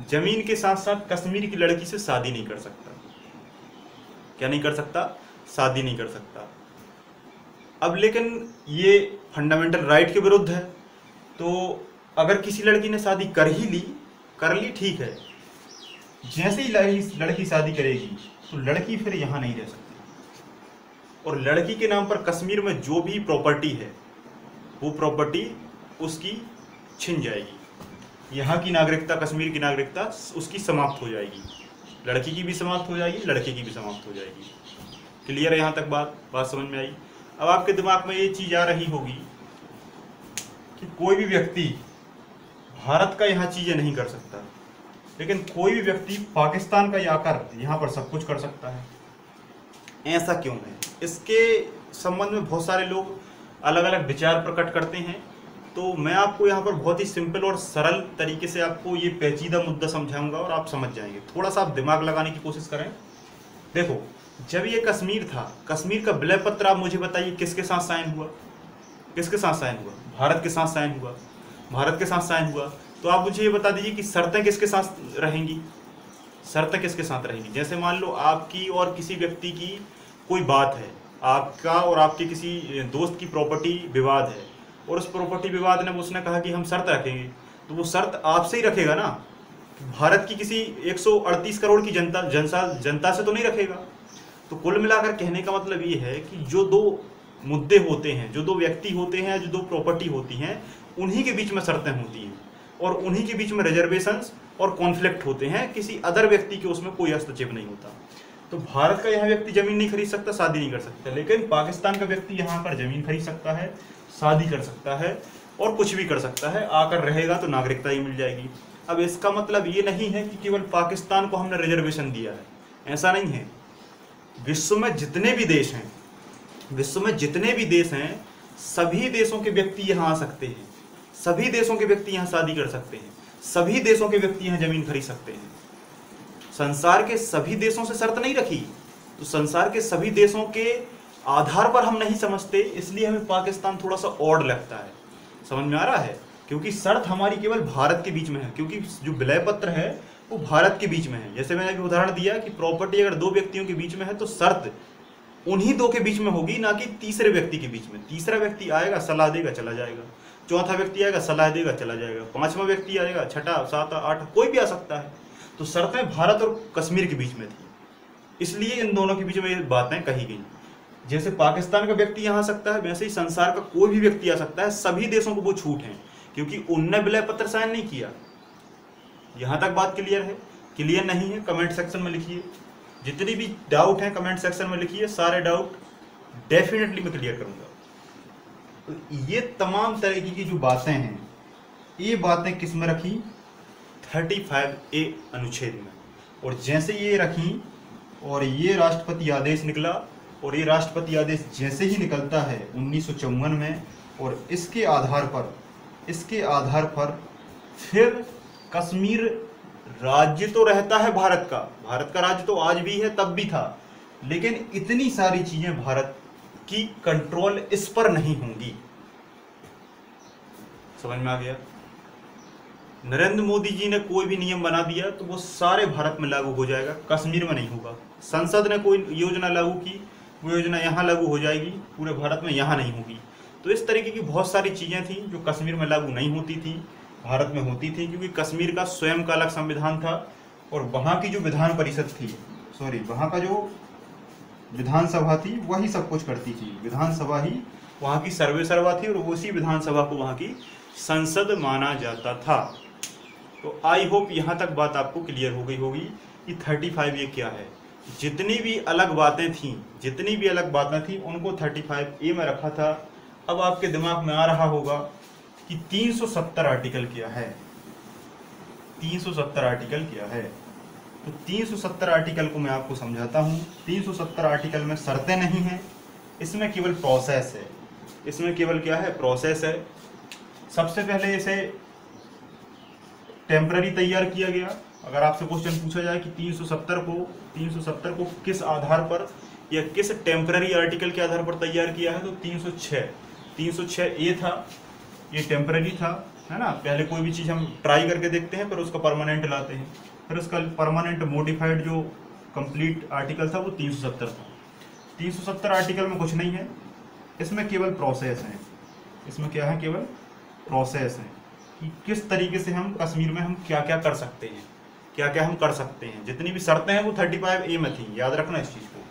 जमीन के साथ साथ कश्मीर की लड़की से शादी नहीं कर सकता। क्या नहीं कर सकता? शादी नहीं कर सकता। अब लेकिन ये फंडामेंटल राइट के विरुद्ध है। तो अगर किसी लड़की ने शादी कर ली, ठीक है। जैसे ही लड़की शादी करेगी तो लड़की फिर यहाँ नहीं रह सकती, और लड़की के नाम पर कश्मीर में जो भी प्रॉपर्टी है वो प्रॉपर्टी उसकी छिन जाएगी। यहाँ की नागरिकता, कश्मीर की नागरिकता उसकी समाप्त हो जाएगी। लड़की की भी समाप्त हो जाएगी, लड़के की भी समाप्त हो जाएगी। क्लियर है यहाँ तक बात समझ में आई। अब आपके दिमाग में ये चीज आ रही होगी कि कोई भी व्यक्ति भारत का यहाँ चीजें नहीं कर सकता, लेकिन कोई भी व्यक्ति पाकिस्तान का आकर यहाँ पर सब कुछ कर सकता है। ऐसा क्यों है? इसके संबंध में बहुत सारे लोग अलग अलग विचार प्रकट करते हैं। तो मैं आपको यहाँ पर बहुत ही सिंपल और सरल तरीके से आपको ये पेचीदा मुद्दा समझाऊंगा और आप समझ जाएंगे। थोड़ा सा आप दिमाग लगाने की कोशिश करें। देखो, जब ये कश्मीर था, कश्मीर का विलय पत्र आप मुझे बताइए किसके साथ साइन हुआ? किसके साथ साइन हुआ? भारत के साथ साइन हुआ। भारत के साथ साइन हुआ तो आप मुझे ये बता दीजिए कि शर्तें किसके साथ रहेंगी? शर्तें किसके साथ रहेंगी? जैसे मान लो आपकी और किसी व्यक्ति की कोई बात है, आपका और आपके किसी दोस्त की प्रॉपर्टी विवाद है, और उस प्रॉपर्टी विवाद ने उसने कहा कि हम शर्त रखेंगे, तो वो शर्त आपसे ही रखेगा ना, भारत की किसी 138 करोड़ की जनता से तो नहीं रखेगा। तो कुल मिलाकर कहने का मतलब ये है कि जो दो मुद्दे होते हैं, जो दो व्यक्ति होते हैं, जो दो प्रॉपर्टी होती हैं, उन्हीं के बीच में शर्तें होती हैं और उन्हीं के बीच में रिजर्वेशंस और कॉन्फ्लिक्ट होते हैं। किसी अदर व्यक्ति के उसमें कोई हस्तक्षेप नहीं होता। तो भारत का यहाँ व्यक्ति जमीन नहीं खरीद सकता, शादी नहीं कर सकता, लेकिन पाकिस्तान का व्यक्ति यहाँ पर जमीन खरीद सकता है, शादी कर सकता है और कुछ भी कर सकता है। आकर रहेगा तो नागरिकता ही मिल जाएगी। अब इसका मतलब ये नहीं है कि केवल पाकिस्तान को हमने रिजर्वेशन दिया है, ऐसा नहीं है। विश्व में जितने भी देश हैं, विश्व में जितने भी देश हैं, सभी देशों के व्यक्ति यहाँ आ सकते हैं, सभी देशों के व्यक्ति यहाँ शादी कर सकते हैं, सभी देशों के व्यक्ति यहाँ जमीन खरीद सकते हैं। संसार के सभी देशों से शर्त नहीं रखी, तो संसार के सभी देशों के आधार पर हम नहीं समझते, इसलिए हमें पाकिस्तान थोड़ा सा ऑड लगता है। समझ में आ रहा है? क्योंकि शर्त हमारी केवल भारत के बीच में है, क्योंकि जो विलय पत्र है वो भारत के बीच में है। जैसे मैंने अभी उदाहरण दिया कि प्रॉपर्टी अगर दो व्यक्तियों के बीच में है तो शर्त उन्हीं दो के बीच में होगी, ना कि तीसरे व्यक्ति के बीच में। तीसरा व्यक्ति आएगा, सलाह देगा, चला जाएगा। चौथा व्यक्ति आएगा, सलाह देगा, चला जाएगा। पांचवा व्यक्ति आएगा, छठा, सात, आठ, कोई भी आ सकता है। तो शर्तें भारत और कश्मीर के बीच में थी, इसलिए इन दोनों के बीच में ये बातें कही गई। जैसे पाकिस्तान का व्यक्ति यहाँ आ सकता है, वैसे ही संसार का कोई भी व्यक्ति आ सकता है। सभी देशों को वो छूट है, क्योंकि उनने विलय पत्र साइन नहीं किया। यहाँ तक बात क्लियर है? क्लियर नहीं है कमेंट सेक्शन में लिखिए। जितनी भी डाउट हैं कमेंट सेक्शन में लिखिए, सारे डाउट डेफिनेटली मैं क्लियर करूंगा। तो ये तमाम तरीके की जो बातें हैं, ये बातें किस में रखी? 35A अनुच्छेद में। और जैसे ये रखी और ये राष्ट्रपति आदेश निकला, और ये राष्ट्रपति आदेश जैसे ही निकलता है 1954 में, और इसके आधार पर फिर कश्मीर राज्य तो रहता है भारत का राज्य तो आज भी है, तब भी था, लेकिन इतनी सारी चीजें भारत की कंट्रोल इस पर नहीं होंगी। समझ में आ गया? नरेंद्र मोदी जी ने कोई भी नियम बना दिया तो वो सारे भारत में लागू हो जाएगा, कश्मीर में नहीं होगा। संसद ने कोई योजना लागू की, वो योजना यहाँ लागू हो जाएगी, पूरे भारत में यहाँ नहीं होगी। तो इस तरीके की बहुत सारी चीजें थी जो कश्मीर में लागू नहीं होती थी, भारत में होती थी, क्योंकि कश्मीर का स्वयं का अलग संविधान था और वहाँ की जो विधान परिषद थी, वहाँ का जो विधानसभा थी वही सब कुछ करती थी। विधानसभा ही वहाँ की सर्वेसर्वा थी और उसी विधानसभा को वहाँ की संसद माना जाता था। तो आई होप यहाँ तक बात आपको क्लियर हो गई होगी कि 35A क्या है। जितनी भी अलग बातें थी उनको 35A में रखा था। अब आपके दिमाग में आ रहा होगा कि 370 आर्टिकल क्या है। 370 आर्टिकल क्या है? तो 370 आर्टिकल को मैं आपको समझाता हूँ। 370 आर्टिकल में शर्तें नहीं हैं, इसमें केवल प्रोसेस है। इसमें केवल क्या है? प्रोसेस है। सबसे पहले इसे टेम्पररी तैयार किया गया। अगर आपसे क्वेश्चन पूछा जाए कि 370 को किस आधार पर या किस टेम्पररी आर्टिकल के आधार पर तैयार किया है, तो 306A था, ये टेम्पररी था, है ना। पहले कोई भी चीज़ हम ट्राई करके देखते हैं, फिर उसका परमानेंट लाते हैं, फिर उसका परमानेंट मोडिफाइड जो कंप्लीट आर्टिकल था वो 370 था। 370 आर्टिकल में कुछ नहीं है, इसमें केवल प्रोसेस है। इसमें क्या है? केवल प्रोसेस है कि किस तरीके से हम कश्मीर में हम क्या क्या कर सकते हैं, क्या क्या हम कर सकते हैं। जितनी भी शर्तें हैं वो 35A में थी, याद रखना इस चीज़ को।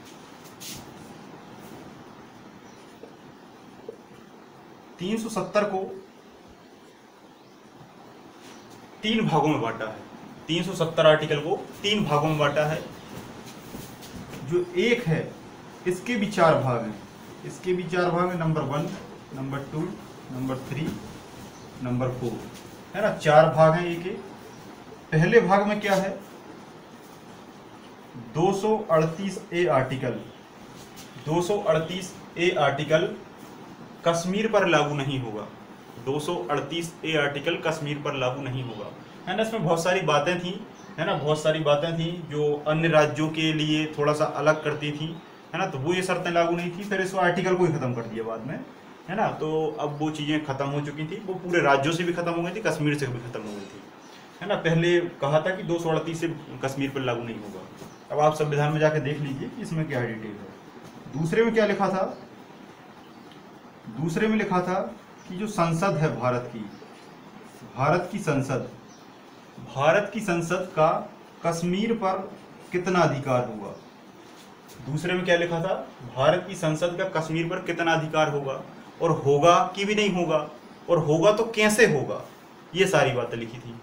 तीन 370 को 3 भागों में बांटा है। 370 आर्टिकल को 3 भागों में बांटा है। जो एक है इसके भी 4 भाग हैं, इसके भी 4 भाग हैं, नंबर 1, नंबर 2, नंबर 3, नंबर 4, है ना, 4 भाग हैं ये के। पहले भाग में क्या है, 238 ए आर्टिकल, 238 ए आर्टिकल कश्मीर पर लागू नहीं होगा, 238 ए आर्टिकल कश्मीर पर लागू नहीं होगा, है ना। इसमें बहुत सारी बातें थी, है ना, बहुत सारी बातें थी जो अन्य राज्यों के लिए थोड़ा सा अलग करती थी, है ना, तो वो ये शर्तें लागू नहीं थी। फिर इस आर्टिकल को ही खत्म कर दिया बाद में, है ना। तो अब वो चीज़ें खत्म हो चुकी थी, वो पूरे राज्यों से भी खत्म हो गई थी, कश्मीर से भी खत्म हो गई थी, है ना। पहले कहा था कि 238 से कश्मीर पर लागू नहीं होगा। अब आप संविधान में जाकर देख लीजिए कि इसमें क्या डिटेल है। दूसरे में क्या लिखा था, दूसरे में लिखा था कि जो संसद है भारत की, भारत की संसद, भारत की संसद का कश्मीर पर कितना अधिकार होगा। दूसरे में क्या लिखा था, भारत की संसद का कश्मीर पर कितना अधिकार होगा, और होगा कि भी नहीं होगा, और होगा तो कैसे होगा, ये सारी बातें लिखी थी।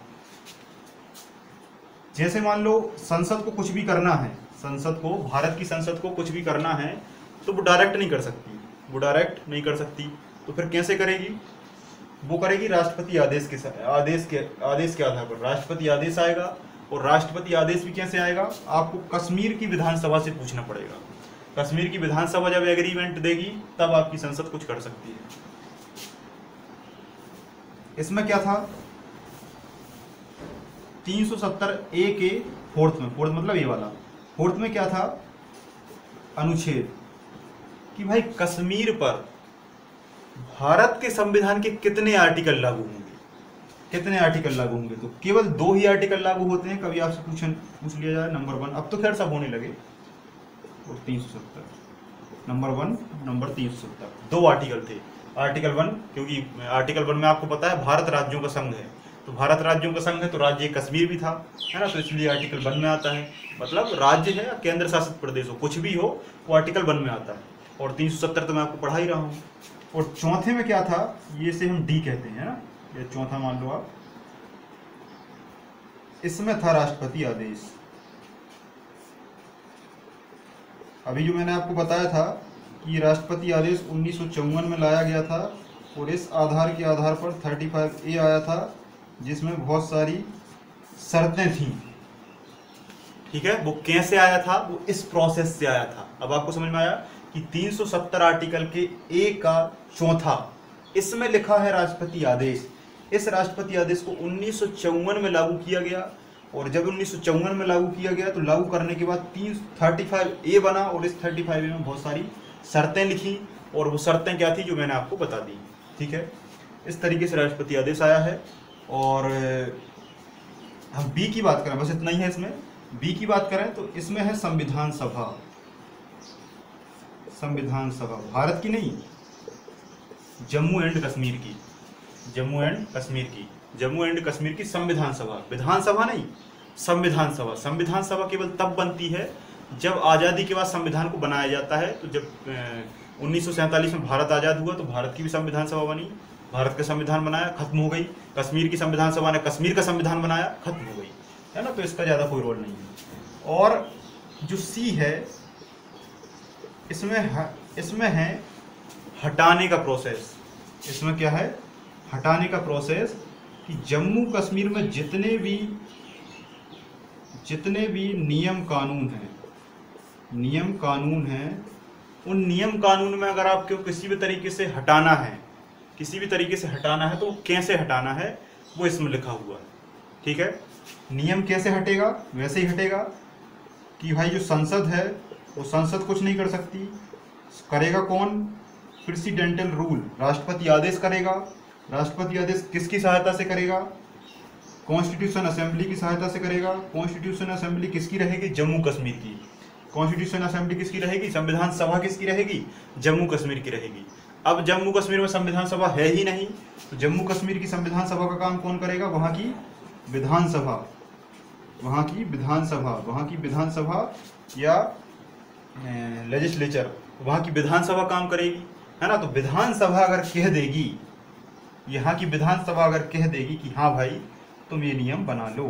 जैसे मान लो संसद को कुछ भी करना है, संसद को, भारत की संसद को कुछ भी करना है तो वो डायरेक्ट नहीं कर सकती, वो डायरेक्ट नहीं कर सकती, तो फिर कैसे करेगी, वो करेगी राष्ट्रपति आदेश के आदेश के आधार पर। राष्ट्रपति आदेश आएगा, और राष्ट्रपति आदेश भी कैसे आएगा, आपको कश्मीर की विधानसभा से पूछना पड़ेगा। कश्मीर की विधानसभा जब एग्रीमेंट देगी तब आपकी संसद कुछ कर सकती है। इसमें क्या था, 370 ए के फोर्थ में, फोर्थ मतलब ये वाला, फोर्थ में क्या था, अनुच्छेद, कि भाई कश्मीर पर भारत के संविधान के कितने आर्टिकल लागू होंगे, कितने आर्टिकल लागू होंगे। तो केवल 2 ही आर्टिकल लागू होते हैं, कभी आपसे पूछ लिया जाए। नंबर 1, अब तो खैर सब होने लगे, और 370, नंबर 1, नंबर 370, 2 आर्टिकल थे। आर्टिकल 1, क्योंकि आर्टिकल 1 में आपको पता है भारत राज्यों का संघ है, तो भारत राज्यों का संघ है, तो राज्य कश्मीर भी था, है ना, तो इसलिए आर्टिकल 1 में आता है। मतलब राज्य है या केंद्र शासित प्रदेश हो, कुछ भी हो, वो आर्टिकल 1 में आता है। और 370 तो मैं आपको पढ़ा ही रहा हूँ। और चौथे में क्या था, ये से हम डी कहते हैं, है ना, ये चौथा मान लो आप, इसमें था राष्ट्रपति आदेश। अभी जो मैंने आपको बताया था कि राष्ट्रपति आदेश 1954 में लाया गया था, और इस आधार के आधार पर 35 ए आया था, जिसमें बहुत सारी शर्तें थीं। ठीक है, वो कैसे आया था, वो इस प्रोसेस से आया था। अब आपको समझ में आया कि 370 आर्टिकल के ए का चौथा, इसमें लिखा है राष्ट्रपति आदेश। इस राष्ट्रपति आदेश को 1954 में लागू किया गया, और जब 1954 में लागू किया गया तो लागू करने के बाद 35 ए बना, और इस 35 ए में बहुत सारी शर्तें लिखी, और वो शर्तें क्या थी जो मैंने आपको बता दी। ठीक है, इस तरीके से राष्ट्रपति आदेश आया है। और हम बी की बात करें, बस इतना ही है इसमें। बी की बात करें तो इसमें है संविधान सभा। संविधान सभा भारत की नहीं, जम्मू एंड कश्मीर की, जम्मू एंड कश्मीर की, जम्मू एंड कश्मीर की संविधान सभा, विधानसभा नहीं, संविधान सभा। संविधान सभा केवल तब बनती है जब आज़ादी के बाद संविधान को बनाया जाता है। तो जब 1947 में भारत आज़ाद हुआ तो भारत की भी संविधान सभा बनी, भारत का संविधान बनाया, खत्म हो गई। कश्मीर की संविधान सभा ने कश्मीर का संविधान बनाया, खत्म हो गई, है ना। तो इसका ज़्यादा कोई रोल नहीं है। और जो सी है, इसमें है हटाने का प्रोसेस। इसमें क्या है, हटाने का प्रोसेस, कि जम्मू कश्मीर में जितने भी नियम कानून हैं, उन नियम कानून में अगर आपको किसी भी तरीके से हटाना है, तो कैसे हटाना है वो इसमें लिखा हुआ है। ठीक है, नियम कैसे हटेगा, वैसे ही हटेगा कि भाई जो संसद है वो संसद कुछ नहीं कर सकती, करेगा कौन, प्रेसिडेंटल रूल, राष्ट्रपति आदेश करेगा। राष्ट्रपति आदेश किसकी सहायता से करेगा, कॉन्स्टिट्यूशन असेंबली की सहायता से करेगा। कॉन्स्टिट्यूशन असेंबली किसकी रहेगी, जम्मू कश्मीर की। कॉन्स्टिट्यूशन असेंबली किसकी रहेगी, संविधान सभा किसकी रहेगी, जम्मू कश्मीर की रहेगी। अब जम्मू कश्मीर में संविधान सभा है ही नहीं, तो जम्मू कश्मीर की संविधान सभा का काम कौन करेगा, वहाँ की विधानसभा या लेजिस्लेचर, वहाँ की विधानसभा काम करेगी, है ना। तो विधानसभा अगर कह देगी, यहाँ की विधानसभा अगर कह देगी कि हाँ भाई तुम ये नियम बना लो,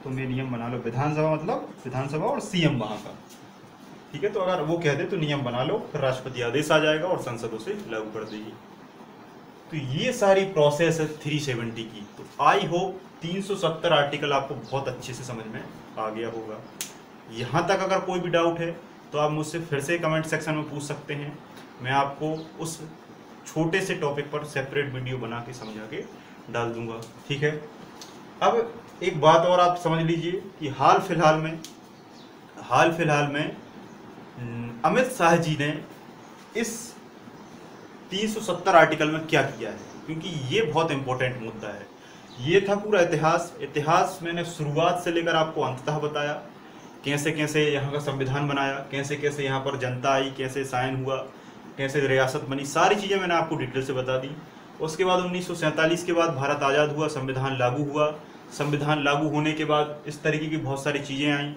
विधानसभा मतलब विधानसभा और सीएम वहाँ का, ठीक है, तो अगर वो कह दे तो नियम बना लो, फिर राष्ट्रपति आदेश आ जाएगा और संसद उसे लागू कर देगी। तो ये सारी प्रोसेस है 370 की। तो आई होप 370 आर्टिकल आपको बहुत अच्छे से समझ में आ गया होगा। यहाँ तक अगर कोई भी डाउट है तो आप मुझसे फिर से कमेंट सेक्शन में पूछ सकते हैं, मैं आपको उस छोटे से टॉपिक पर सेपरेट वीडियो बना के समझा के डाल दूंगा। ठीक है, अब एक बात और आप समझ लीजिए कि हाल फिलहाल में अमित शाह जी ने इस 370 आर्टिकल में क्या किया है, क्योंकि ये बहुत इंपॉर्टेंट मुद्दा है। ये था पूरा इतिहास मैंने शुरुआत से लेकर आपको अंततः बताया, कैसे कैसे यहाँ का संविधान बनाया, कैसे कैसे यहाँ पर जनता आई, कैसे साइन हुआ, कैसे रियासत बनी, सारी चीज़ें मैंने आपको डिटेल से बता दी। उसके बाद 1947 के बाद भारत आज़ाद हुआ, संविधान लागू हुआ। संविधान लागू होने के बाद इस तरीके की बहुत सारी चीज़ें आईं।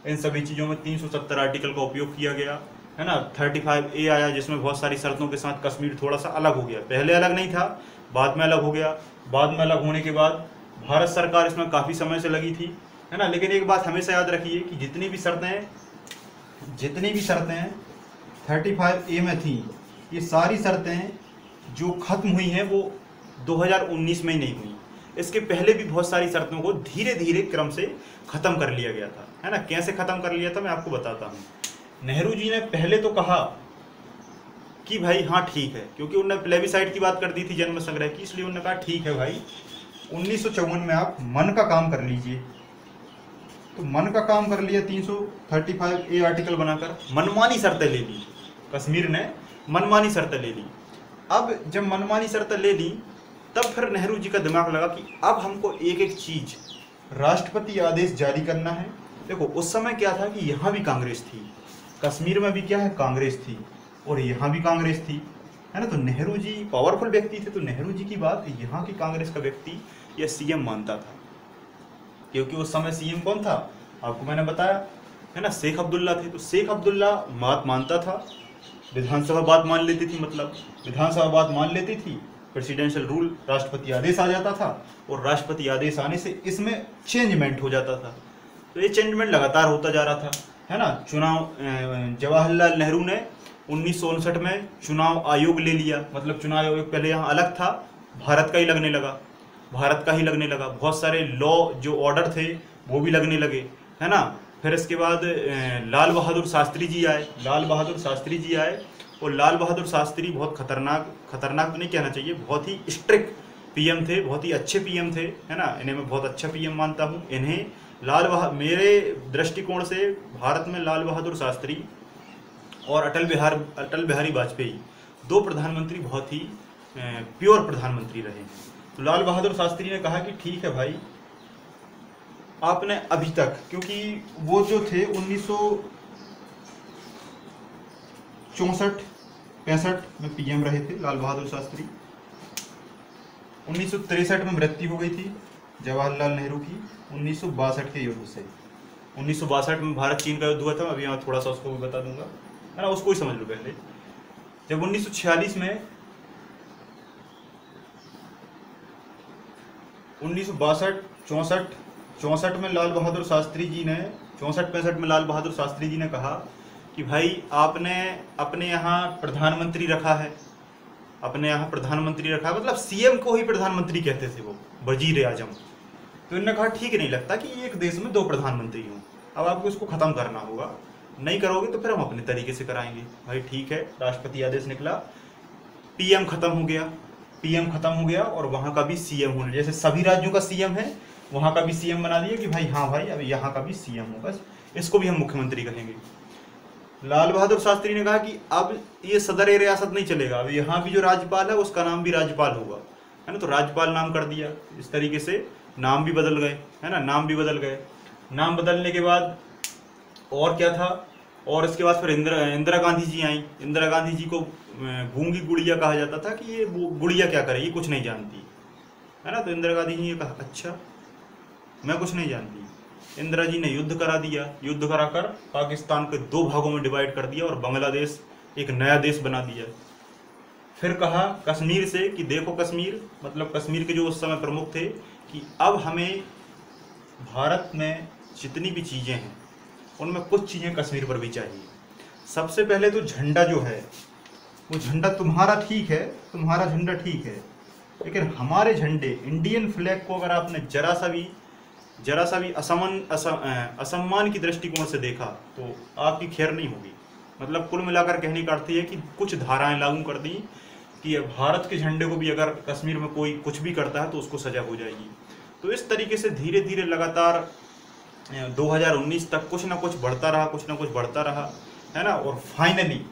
इन सभी चीज़ों में 370 आर्टिकल का उपयोग किया गया, है ना। 35A आया, जिसमें बहुत सारी शर्तों के साथ कश्मीर थोड़ा सा अलग हो गया। पहले अलग नहीं था, बाद में अलग हो गया। बाद में अलग होने के बाद भारत सरकार इसमें काफ़ी समय से लगी थी, है ना। लेकिन एक बात हमेशा याद रखिए कि जितनी भी शर्तें 35A में थी, ये सारी शर्तें जो खत्म हुई हैं वो 2019 में ही नहीं हुई। इसके पहले भी बहुत सारी शर्तों को धीरे धीरे क्रम से ख़त्म कर लिया गया था, है ना। कैसे ख़त्म कर लिया था मैं आपको बताता हूँ। नेहरू जी ने पहले तो कहा कि भाई हाँ ठीक है, क्योंकि उन्होंने प्लेबिसाइड की बात कर दी थी जन्म संग्रह की, इसलिए उन्होंने कहा ठीक है भाई 1954 में आप मन का काम कर लीजिए। तो मन का काम कर लिया, 335A आर्टिकल बनाकर मनमानी शर्तें ले ली। कश्मीर ने मनमानी शर्तें ले ली। अब जब मनमानी शर्तें ले ली तब फिर नेहरू जी का दिमाग लगा कि अब हमको एक एक चीज राष्ट्रपति आदेश जारी करना है। देखो उस समय क्या था कि यहाँ भी कांग्रेस थी, कश्मीर में भी क्या है कांग्रेस थी, और यहाँ भी कांग्रेस थी, है ना। तो नेहरू जी पावरफुल व्यक्ति थे, तो नेहरू जी की बात यहाँ की कांग्रेस का व्यक्ति या सीएम मानता था, क्योंकि उस समय सीएम कौन था आपको मैंने बताया, है ना, शेख अब्दुल्ला थे। तो शेख अब्दुल्ला बात मानता था, विधानसभा बात मान लेती थी, मतलब विधानसभा बात मान लेती थी, प्रेसिडेंशियल रूल राष्ट्रपति आदेश आ जाता था, और राष्ट्रपति आदेश आने से इसमें चेंजमेंट हो जाता था। तो ये चेंजमेंट लगातार होता जा रहा था, है ना। चुनाव जवाहरलाल नेहरू ने 1959 में चुनाव आयोग ले लिया, मतलब चुनाव आयोग पहले यहाँ अलग था, भारत का ही लगने लगा, बहुत सारे लॉ जो ऑर्डर थे वो भी लगने लगे, है ना। फिर इसके बाद लाल बहादुर शास्त्री जी आए, और लाल बहादुर शास्त्री बहुत खतरनाक तो नहीं कहना चाहिए, बहुत ही स्ट्रिक्ट पीएम थे, बहुत ही अच्छे पीएम थे, है ना। इन्हें मैं बहुत अच्छा पीएम मानता हूँ। इन्हें मेरे दृष्टिकोण से भारत में लाल बहादुर शास्त्री और अटल बिहारी वाजपेयी दो प्रधानमंत्री बहुत ही प्योर प्रधानमंत्री रहे हैं। तो लाल बहादुर शास्त्री ने कहा कि ठीक है भाई, आपने अभी तक, क्योंकि वो जो थे 1964-65 में पीएम रहे थे लाल बहादुर शास्त्री। 1963 में मृत्यु हो गई थी जवाहरलाल नेहरू की 1962 के युद्ध से। 1962 में भारत चीन का युद्ध हुआ था, अभी मैं थोड़ा सा उसको भी बता दूंगा, है ना, उसको ही समझ लो पहले। जब 1946 में 1962-64 में लाल बहादुर शास्त्री जी ने 64-65 में लाल बहादुर शास्त्री जी ने कहा कि भाई आपने अपने यहाँ प्रधानमंत्री रखा है, मतलब सीएम को ही प्रधानमंत्री कहते थे वो, वजीर आजम। तो इन्होंने कहा ठीक नहीं लगता कि एक देश में दो प्रधानमंत्री हों, अब आपको इसको ख़त्म करना होगा, नहीं करोगे तो फिर हम अपने तरीके से कराएंगे। भाई ठीक है, राष्ट्रपति आदेश निकला, पीएम खत्म हो गया और वहाँ का भी सीएम होने, जैसे सभी राज्यों का सीएम है वहाँ का भी सीएम बना दिया कि भाई हाँ भाई अब यहाँ का भी सीएम हो, बस इसको भी हम मुख्यमंत्री कहेंगे। लाल बहादुर शास्त्री ने कहा कि अब ये सदर रियासत नहीं चलेगा, अब यहाँ भी जो राज्यपाल है उसका नाम भी राज्यपाल होगा, है ना। तो राज्यपाल नाम कर दिया, इस तरीके से नाम भी बदल गए, है ना, नाम बदलने के बाद और क्या था, और इसके बाद फिर इंदिरा गांधी जी आई। इंदिरा गांधी जी को गूंगी गुड़िया कहा जाता था कि ये गुड़िया क्या करेगी, कुछ नहीं जानती, है ना। तो इंदिरा गांधी जी ने कहा अच्छा मैं कुछ नहीं जानती। इंदिरा जी ने युद्ध कराकर पाकिस्तान के दो भागों में डिवाइड कर दिया और बांग्लादेश एक नया देश बना दिया। फिर कहा कश्मीर से कि देखो कश्मीर, मतलब कश्मीर के जो उस समय प्रमुख थे, कि अब हमें भारत में जितनी भी चीज़ें हैं उनमें कुछ चीज़ें कश्मीर पर भी चाहिए। सबसे पहले तो झंडा जो है, वो झंडा तुम्हारा ठीक है, तुम्हारा झंडा ठीक है, लेकिन हमारे झंडे इंडियन फ्लैग को अगर आपने जरा सा भी असम्मान की दृष्टिकोण से देखा तो आपकी खैर नहीं होगी। मतलब कुल मिलाकर कहने का अर्थ है कि कुछ धाराएं लागू कर दी कि भारत के झंडे को भी अगर कश्मीर में कोई कुछ भी करता है तो उसको सजा हो जाएगी। तो इस तरीके से धीरे धीरे लगातार 2019 तक कुछ ना कुछ बढ़ता रहा, कुछ ना कुछ बढ़ता रहा, है ना। और फाइनली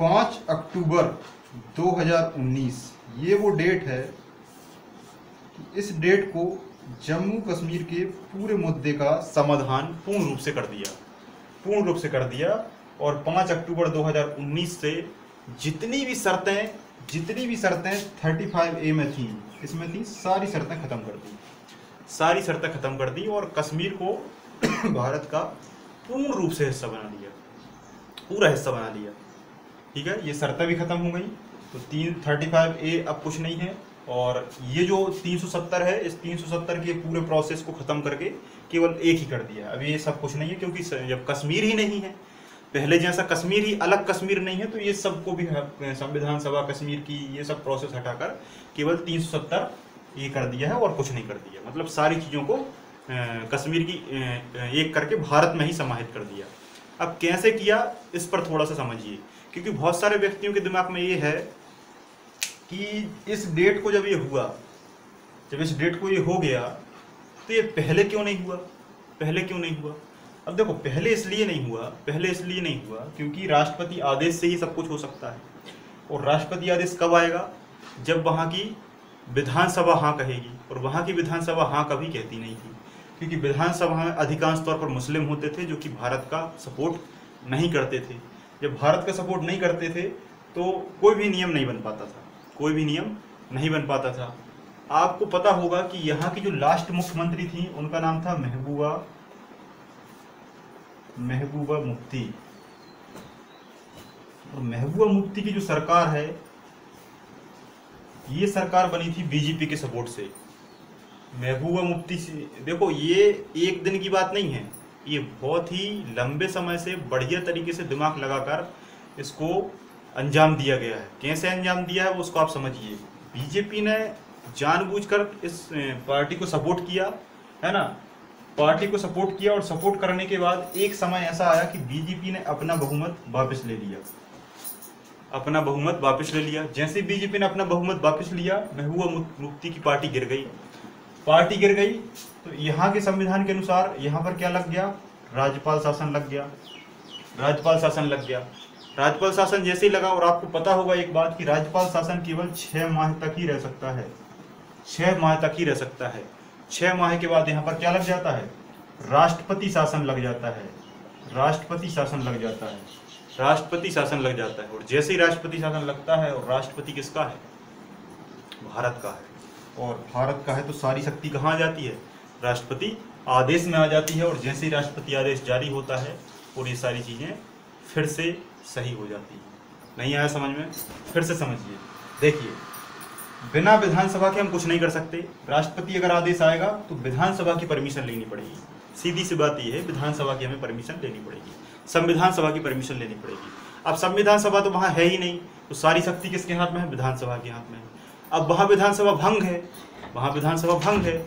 5 अक्टूबर 2019 ये वो डेट है कि इस डेट को जम्मू कश्मीर के पूरे मुद्दे का समाधान पूर्ण रूप से कर दिया। और 5 अक्टूबर 2019 से जितनी भी शर्तें 35A में थी, इसमें थी, सारी शर्तें खत्म कर दी और कश्मीर को भारत का पूर्ण रूप से हिस्सा बना लिया, पूरा हिस्सा बना लिया। ठीक है, ये शर्तें भी खत्म हो गई। तो 35A अब कुछ नहीं है, और ये जो 370 है, इस 370 के पूरे प्रोसेस को खत्म करके केवल एक ही कर दिया। अब ये सब कुछ नहीं है, क्योंकि जब कश्मीर ही नहीं है, पहले जैसा कश्मीर ही अलग कश्मीर नहीं है, तो ये सबको भी संविधान सभा कश्मीर की ये सब प्रोसेस हटाकर केवल 370 ये कर दिया है और कुछ नहीं कर दिया। मतलब सारी चीज़ों को कश्मीर की एक करके भारत में ही समाहित कर दिया। अब कैसे किया, इस पर थोड़ा सा समझिए, क्योंकि बहुत सारे व्यक्तियों के दिमाग में ये है कि इस डेट को जब इस डेट को ये हो गया तो ये पहले क्यों नहीं हुआ। अब देखो, पहले इसलिए नहीं हुआ क्योंकि राष्ट्रपति आदेश से ही सब कुछ हो सकता है। और राष्ट्रपति आदेश कब आएगा, जब वहाँ की विधानसभा हाँ कहेगी, और वहाँ की विधानसभा हाँ कभी कहती नहीं थी, क्योंकि विधानसभा में अधिकांश तौर पर मुस्लिम होते थे जो कि भारत का सपोर्ट नहीं करते थे। जब भारत का सपोर्ट नहीं करते थे तो कोई भी नियम नहीं बन पाता था। आपको पता होगा कि यहाँ की जो लास्ट मुख्यमंत्री थी उनका नाम था महबूबा मुफ्ती। और महबूबा मुफ्ती की जो सरकार है, ये सरकार बनी थी बीजेपी के सपोर्ट से। महबूबा मुफ्ती से देखो, ये एक दिन की बात नहीं है, ये बहुत ही लंबे समय से बढ़िया तरीके से दिमाग लगाकर इसको अंजाम दिया गया है। कैसे अंजाम दिया है वो उसको आप समझिए। बीजेपी ने जानबूझकर इस पार्टी को सपोर्ट किया, है ना, पार्टी को सपोर्ट किया, और सपोर्ट करने के बाद एक समय ऐसा आया कि बीजेपी ने अपना बहुमत वापस ले लिया। जैसे बीजेपी ने अपना बहुमत वापस लिया, महबूबा मुफ्ती की पार्टी गिर गई। तो यहाँ के संविधान के अनुसार यहाँ पर क्या लग गया, राज्यपाल शासन लग गया। राज्यपाल शासन जैसे ही लगा, और आपको पता होगा एक बात कि राज्यपाल शासन केवल 6 माह तक ही रह सकता है। 6 माह के बाद यहाँ पर क्या लग जाता है, राष्ट्रपति शासन लग जाता है। और जैसे ही राष्ट्रपति शासन लगता है, और राष्ट्रपति किसका है, भारत का है, और भारत का है, तो सारी शक्ति कहाँ आ जाती है, राष्ट्रपति आदेश में आ जाती है। और जैसे ही राष्ट्रपति आदेश जारी होता है और ये सारी चीज़ें फिर से सही हो जाती है। नहीं आया समझ में, फिर से समझिए। देखिए, बिना विधानसभा के हम कुछ नहीं कर सकते। राष्ट्रपति अगर आदेश आएगा तो विधानसभा की परमिशन लेनी पड़ेगी। सीधी सी बात ये है, विधानसभा की हमें परमिशन लेनी पड़ेगी, संविधान सभा की परमिशन लेनी पड़ेगी। अब संविधान सभा तो वहाँ है ही नहीं, तो सारी शक्ति किसके हाथ में है, विधानसभा के हाथ में है। अब वहाँ विधानसभा भंग है,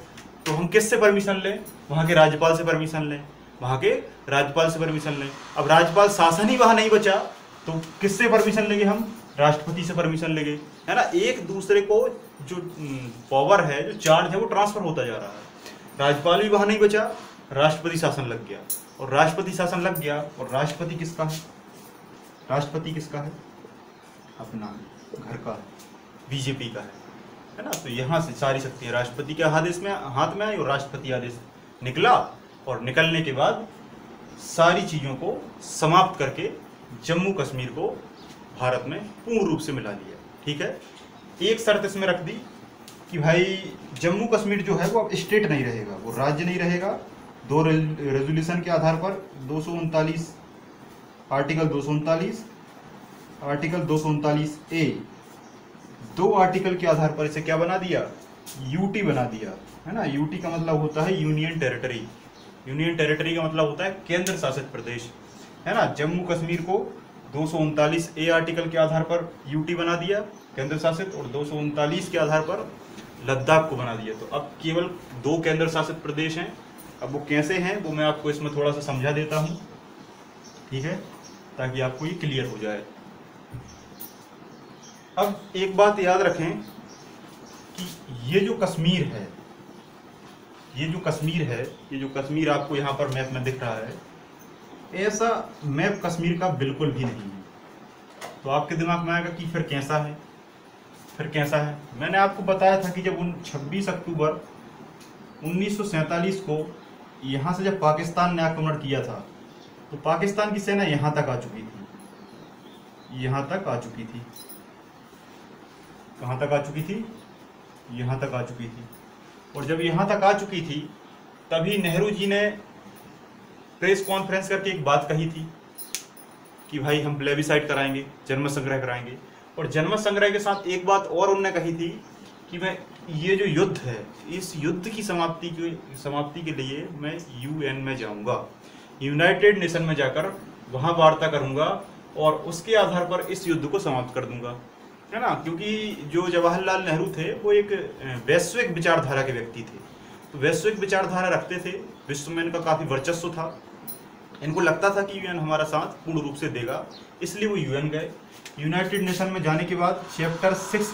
तो हम किससे परमिशन लें, वहाँ के राज्यपाल से परमिशन लें। अब राज्यपाल शासन ही वहाँ नहीं बचा, तो किससे परमिशन लेंगे हम, राष्ट्रपति से परमिशन लेंगे, है ना। एक दूसरे को जो पावर है, जो चार्ज है, वो ट्रांसफर होता जा रहा है। राज्यपाल भी वहाँ नहीं बचा, राष्ट्रपति शासन लग गया, और राष्ट्रपति किसका है, अपना घर का है, बीजेपी का है ना। तो यहाँ से सारी शक्ति राष्ट्रपति के हाथ में आई, और राष्ट्रपति आदेश निकला, और निकलने के बाद सारी चीज़ों को समाप्त करके जम्मू कश्मीर को भारत में पूर्ण रूप से मिला लिया। ठीक है, एक शर्त इसमें रख दी कि भाई जम्मू कश्मीर जो है वो अब स्टेट नहीं रहेगा, वो राज्य नहीं रहेगा। 2 रेजोल्यूशन के आधार पर 239 आर्टिकल 239A 2 आर्टिकल के आधार पर इसे क्या बना दिया, यूटी बना दिया, है ना। यूटी का मतलब होता है यूनियन टेरिटरी, यूनियन टेरिटरी का मतलब होता है केंद्र शासित प्रदेश, है ना। जम्मू कश्मीर को 239A आर्टिकल के आधार पर यूटी बना दिया केंद्र शासित, और 239 के आधार पर लद्दाख को बना दिया। तो अब केवल 2 केंद्र शासित प्रदेश हैं। अब वो कैसे हैं वो मैं आपको इसमें थोड़ा सा समझा देता हूँ, ठीक है, ताकि आपको ये क्लियर हो जाए। अब एक बात याद रखें कि ये जो कश्मीर है, ये जो कश्मीर आपको यहाँ पर मैप में दिख रहा है, ऐसा मैप कश्मीर का बिल्कुल भी नहीं है। तो आपके दिमाग में आएगा कि फिर कैसा है, मैंने आपको बताया था कि जब 26 अक्टूबर 1947 को यहाँ से जब पाकिस्तान ने आक्रमण किया था, तो पाकिस्तान की सेना यहाँ तक आ चुकी थी, यहाँ तक आ चुकी थी। कहाँ तक आ चुकी थी? यहाँ तक आ चुकी थी। और जब यहाँ तक आ चुकी थी, तभी नेहरू जी ने प्रेस कॉन्फ्रेंस करके एक बात कही थी कि भाई हम प्लेबिसाइट कराएंगे, जनमत संग्रह कराएंगे। और जनमत संग्रह के साथ एक बात और उन्होंने कही थी कि मैं ये जो युद्ध है, इस युद्ध की समाप्ति के लिए मैं UN में जाऊंगा, यूनाइटेड नेशन में जाकर वहाँ वार्ता करूंगा और उसके आधार पर इस युद्ध को समाप्त कर दूंगा, है ना। क्योंकि जो जवाहरलाल नेहरू थे वो एक वैश्विक विचारधारा के व्यक्ति थे, तो वैश्विक विचारधारा रखते थे, विश्व में इनका काफ़ी वर्चस्व था। इनको लगता था कि UN हमारा साथ पूर्ण रूप से देगा, इसलिए वो UN गए। यूनाइटेड नेशन में जाने के बाद चैप्टर 6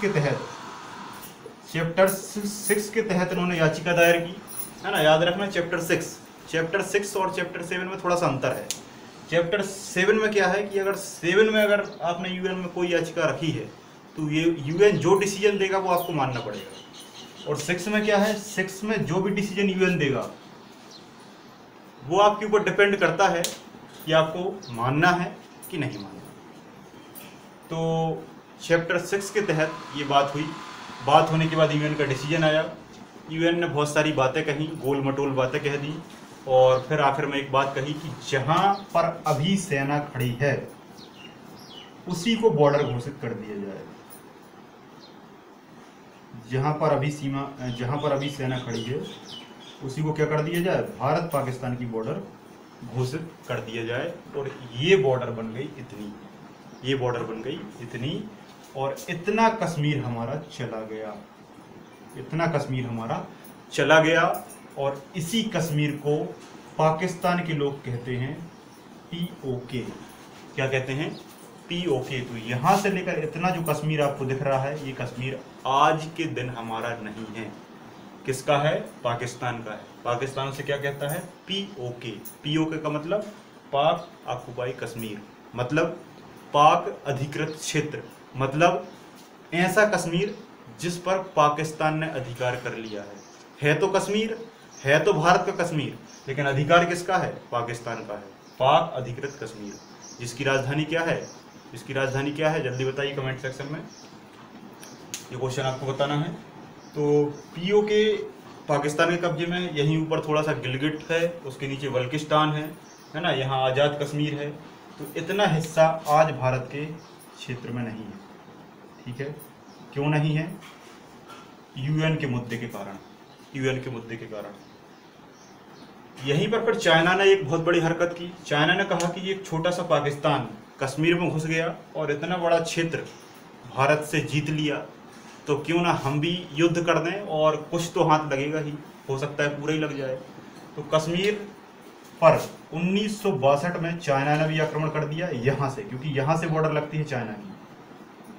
के तहत इन्होंने याचिका दायर की, है ना। याद रखना चैप्टर 6 और चैप्टर 7 में थोड़ा सा अंतर है। चैप्टर 7 में क्या है कि अगर 7 में अगर आपने UN में कोई याचिका रखी है तो ये UN जो डिसीजन देगा वो आपको मानना पड़ेगा। और 6 में क्या है, 6 में जो भी डिसीजन UN देगा वो आपके ऊपर डिपेंड करता है कि आपको मानना है कि नहीं मानना। तो चैप्टर 6 के तहत ये बात हुई। बात होने के बाद UN का डिसीजन आया। UN ने बहुत सारी बातें कही, गोल मटोल बातें कह दी, और फिर आखिर में एक बात कही कि जहां पर अभी सेना खड़ी है उसी को बॉर्डर घोषित कर दिया जाए। जहां पर अभी सेना खड़ी है उसी को क्या कर दिया जाए, भारत पाकिस्तान की बॉर्डर घोषित कर दिया जाए। और ये बॉर्डर बन गई इतनी, और इतना कश्मीर हमारा चला गया, और इसी कश्मीर को पाकिस्तान के लोग कहते हैं POK। क्या कहते हैं? POK। तो यहाँ से लेकर इतना जो कश्मीर आपको दिख रहा है, ये कश्मीर आज के दिन हमारा नहीं है। किसका है? पाकिस्तान का है। पाकिस्तान से क्या कहता है? POK। POK का मतलब पाक ऑक्युपाई कश्मीर, मतलब पाक अधिकृत क्षेत्र, मतलब ऐसा कश्मीर जिस पर पाकिस्तान ने अधिकार कर लिया है तो कश्मीर है, तो भारत का कश्मीर, लेकिन अधिकार किसका है? पाकिस्तान का है। पाक अधिकृत कश्मीर, जिसकी राजधानी क्या है? जल्दी बताइए कमेंट सेक्शन में, ये क्वेश्चन आपको बताना है। तो POK पाकिस्तान के कब्जे में, यहीं ऊपर थोड़ा सा गिलगिट है, उसके नीचे बल्किस्तान है ना, यहाँ आज़ाद कश्मीर है। तो इतना हिस्सा आज भारत के क्षेत्र में नहीं है, ठीक है। क्यों नहीं है? UN के मुद्दे के कारण। यहीं पर फिर चाइना ने एक बहुत बड़ी हरकत की। चाइना ने कहा कि ये एक छोटा सा पाकिस्तान कश्मीर में घुस गया और इतना बड़ा क्षेत्र भारत से जीत लिया, तो क्यों ना हम भी युद्ध कर दें, और कुछ तो हाथ लगेगा ही, हो सकता है पूरा ही लग जाए। तो कश्मीर पर 1962 में चाइना ने भी आक्रमण कर दिया यहाँ से, क्योंकि यहाँ से बॉर्डर लगती है चाइना की,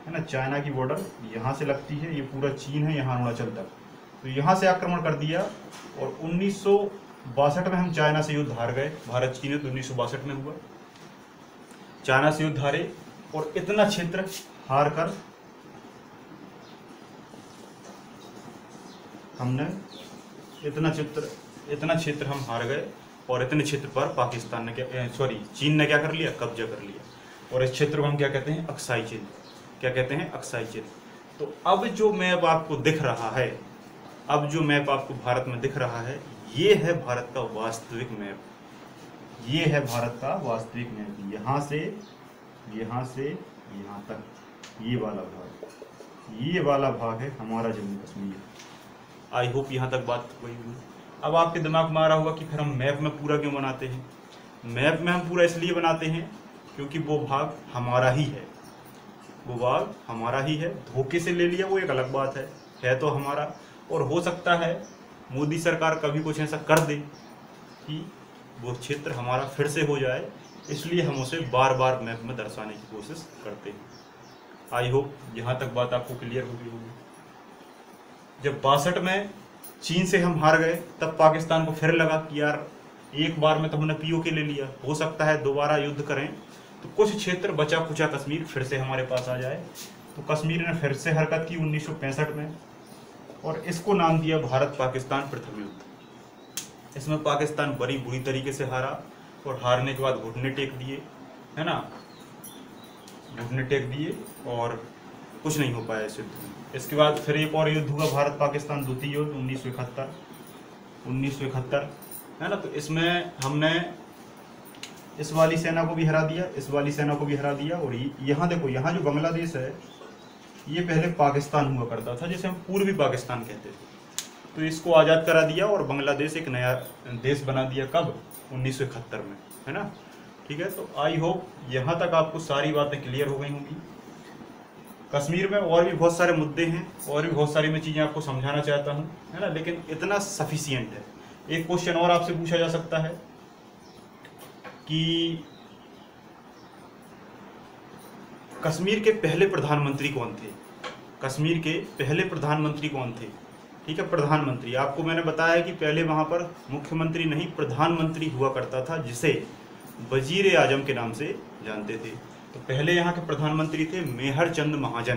है ना। चाइना की बॉर्डर यहाँ से लगती है, ये पूरा चीन है, यहाँ अरुणाचल तक। तो यहाँ से आक्रमण कर दिया, और 1962 में हम चाइना से युद्ध हार गए। भारत चीन तो 1962 में हुआ, चाइना से युद्ध हारे, और इतना क्षेत्र हार कर हमने इतना क्षेत्र हम हार गए, और इतने क्षेत्र पर पाकिस्तान ने चीन ने क्या कर लिया? कब्जा कर लिया। और इस क्षेत्र को हम क्या कहते हैं? अक्साई चिन्ह। क्या कहते हैं? अक्साई चिन्ह। तो अब जो मैप आपको दिख रहा है, भारत में दिख रहा है, ये है भारत का वास्तविक मैप। यहाँ से यहाँ तक ये वाला भाग है हमारा जम्मू कश्मीर। आई होप यहाँ तक बात हुई। अब आपके दिमाग में आ रहा होगा कि फिर हम मैप में पूरा क्यों बनाते हैं। मैप में हम पूरा इसलिए बनाते हैं क्योंकि वो भाग हमारा ही है, वो भाग हमारा ही है। धोखे से ले लिया वो एक अलग बात है तो हमारा। और हो सकता है मोदी सरकार कभी कुछ ऐसा कर दे कि वो क्षेत्र हमारा फिर से हो जाए, इसलिए हम उसे बार बार मैप में दर्शाने की कोशिश करते हैं। आई होप यहाँ तक बात आपको क्लियर हो गई होगी। जब 62 में चीन से हम हार गए तब पाकिस्तान को फिर लगा कि यार एक बार में तो हमने पीओके ले लिया, हो सकता है दोबारा युद्ध करें तो कुछ क्षेत्र बचा खुचा कश्मीर फिर से हमारे पास आ जाए। तो कश्मीर ने फिर से हरकत की 1965 में, और इसको नाम दिया भारत पाकिस्तान प्रथम युद्ध। इसमें पाकिस्तान बड़ी बुरी तरीके से हारा, और हारने के बाद घुटने टेक दिए, है ना, घुटने टेक दिए और कुछ नहीं हो पाया इस युद्ध में। इसके बाद फिर एक और युद्ध हुआ भारत पाकिस्तान द्वितीय युद्ध 1971, है ना। तो इसमें हमने इस वाली सेना को भी हरा दिया, इस वाली सेना को भी हरा दिया। और यहाँ देखो, यहाँ जो बांग्लादेश है ये पहले पाकिस्तान हुआ करता था, जिसे हम पूर्वी पाकिस्तान कहते थे। तो इसको आज़ाद करा दिया और बांग्लादेश एक नया देश बना दिया। कब? 1971 में, है ना। ठीक है, तो आई होप यहाँ तक आपको सारी बातें क्लियर हो गई होंगी। कश्मीर में और भी बहुत सारे मुद्दे हैं, और भी बहुत सारी मैं चीज़ें आपको समझाना चाहता हूँ, है ना, लेकिन इतना सफिशियंट है। एक क्वेश्चन और आपसे पूछा जा सकता है कि कश्मीर के पहले प्रधानमंत्री कौन थे? कश्मीर के पहले प्रधानमंत्री कौन थे? ठीक है, प्रधानमंत्री। आपको मैंने बताया कि पहले वहाँ पर मुख्यमंत्री नहीं प्रधानमंत्री हुआ करता था, जिसे वजीर आजम के नाम से जानते थे। तो पहले यहाँ के प्रधानमंत्री थे मेहर चंद महाजन।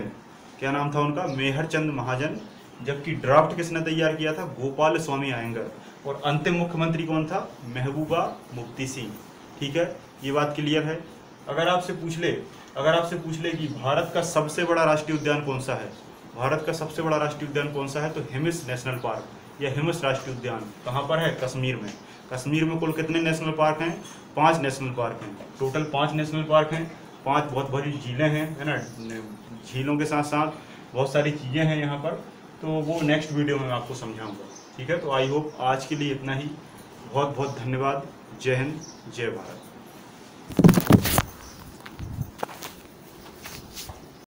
क्या नाम था उनका? मेहर चंद महाजन। जबकि ड्राफ्ट किसने तैयार किया था? गोपाल स्वामी आयंगर। और अंतिम मुख्यमंत्री कौन था? महबूबा मुफ्ती सिंह। ठीक है, ये बात क्लियर है। अगर आपसे पूछ ले कि भारत का सबसे बड़ा राष्ट्रीय उद्यान कौन सा है, भारत का सबसे बड़ा राष्ट्रीय उद्यान कौन सा है, तो हिमिस नेशनल पार्क या हिमिस राष्ट्रीय उद्यान कहाँ पर है? कश्मीर में। कश्मीर में कुल कितने नेशनल पार्क हैं? 5 नेशनल पार्क हैं। टोटल 5 नेशनल पार्क हैं। 5 बहुत बड़ी झीलें हैं, है ना। झीलों के साथ साथ बहुत सारी चीज़ें हैं यहाँ पर, तो वो नेक्स्ट वीडियो में मैं आपको समझाऊंगा। ठीक है, तो आई होप आज के लिए इतना ही। बहुत बहुत धन्यवाद। जय हिंद, जय भारत।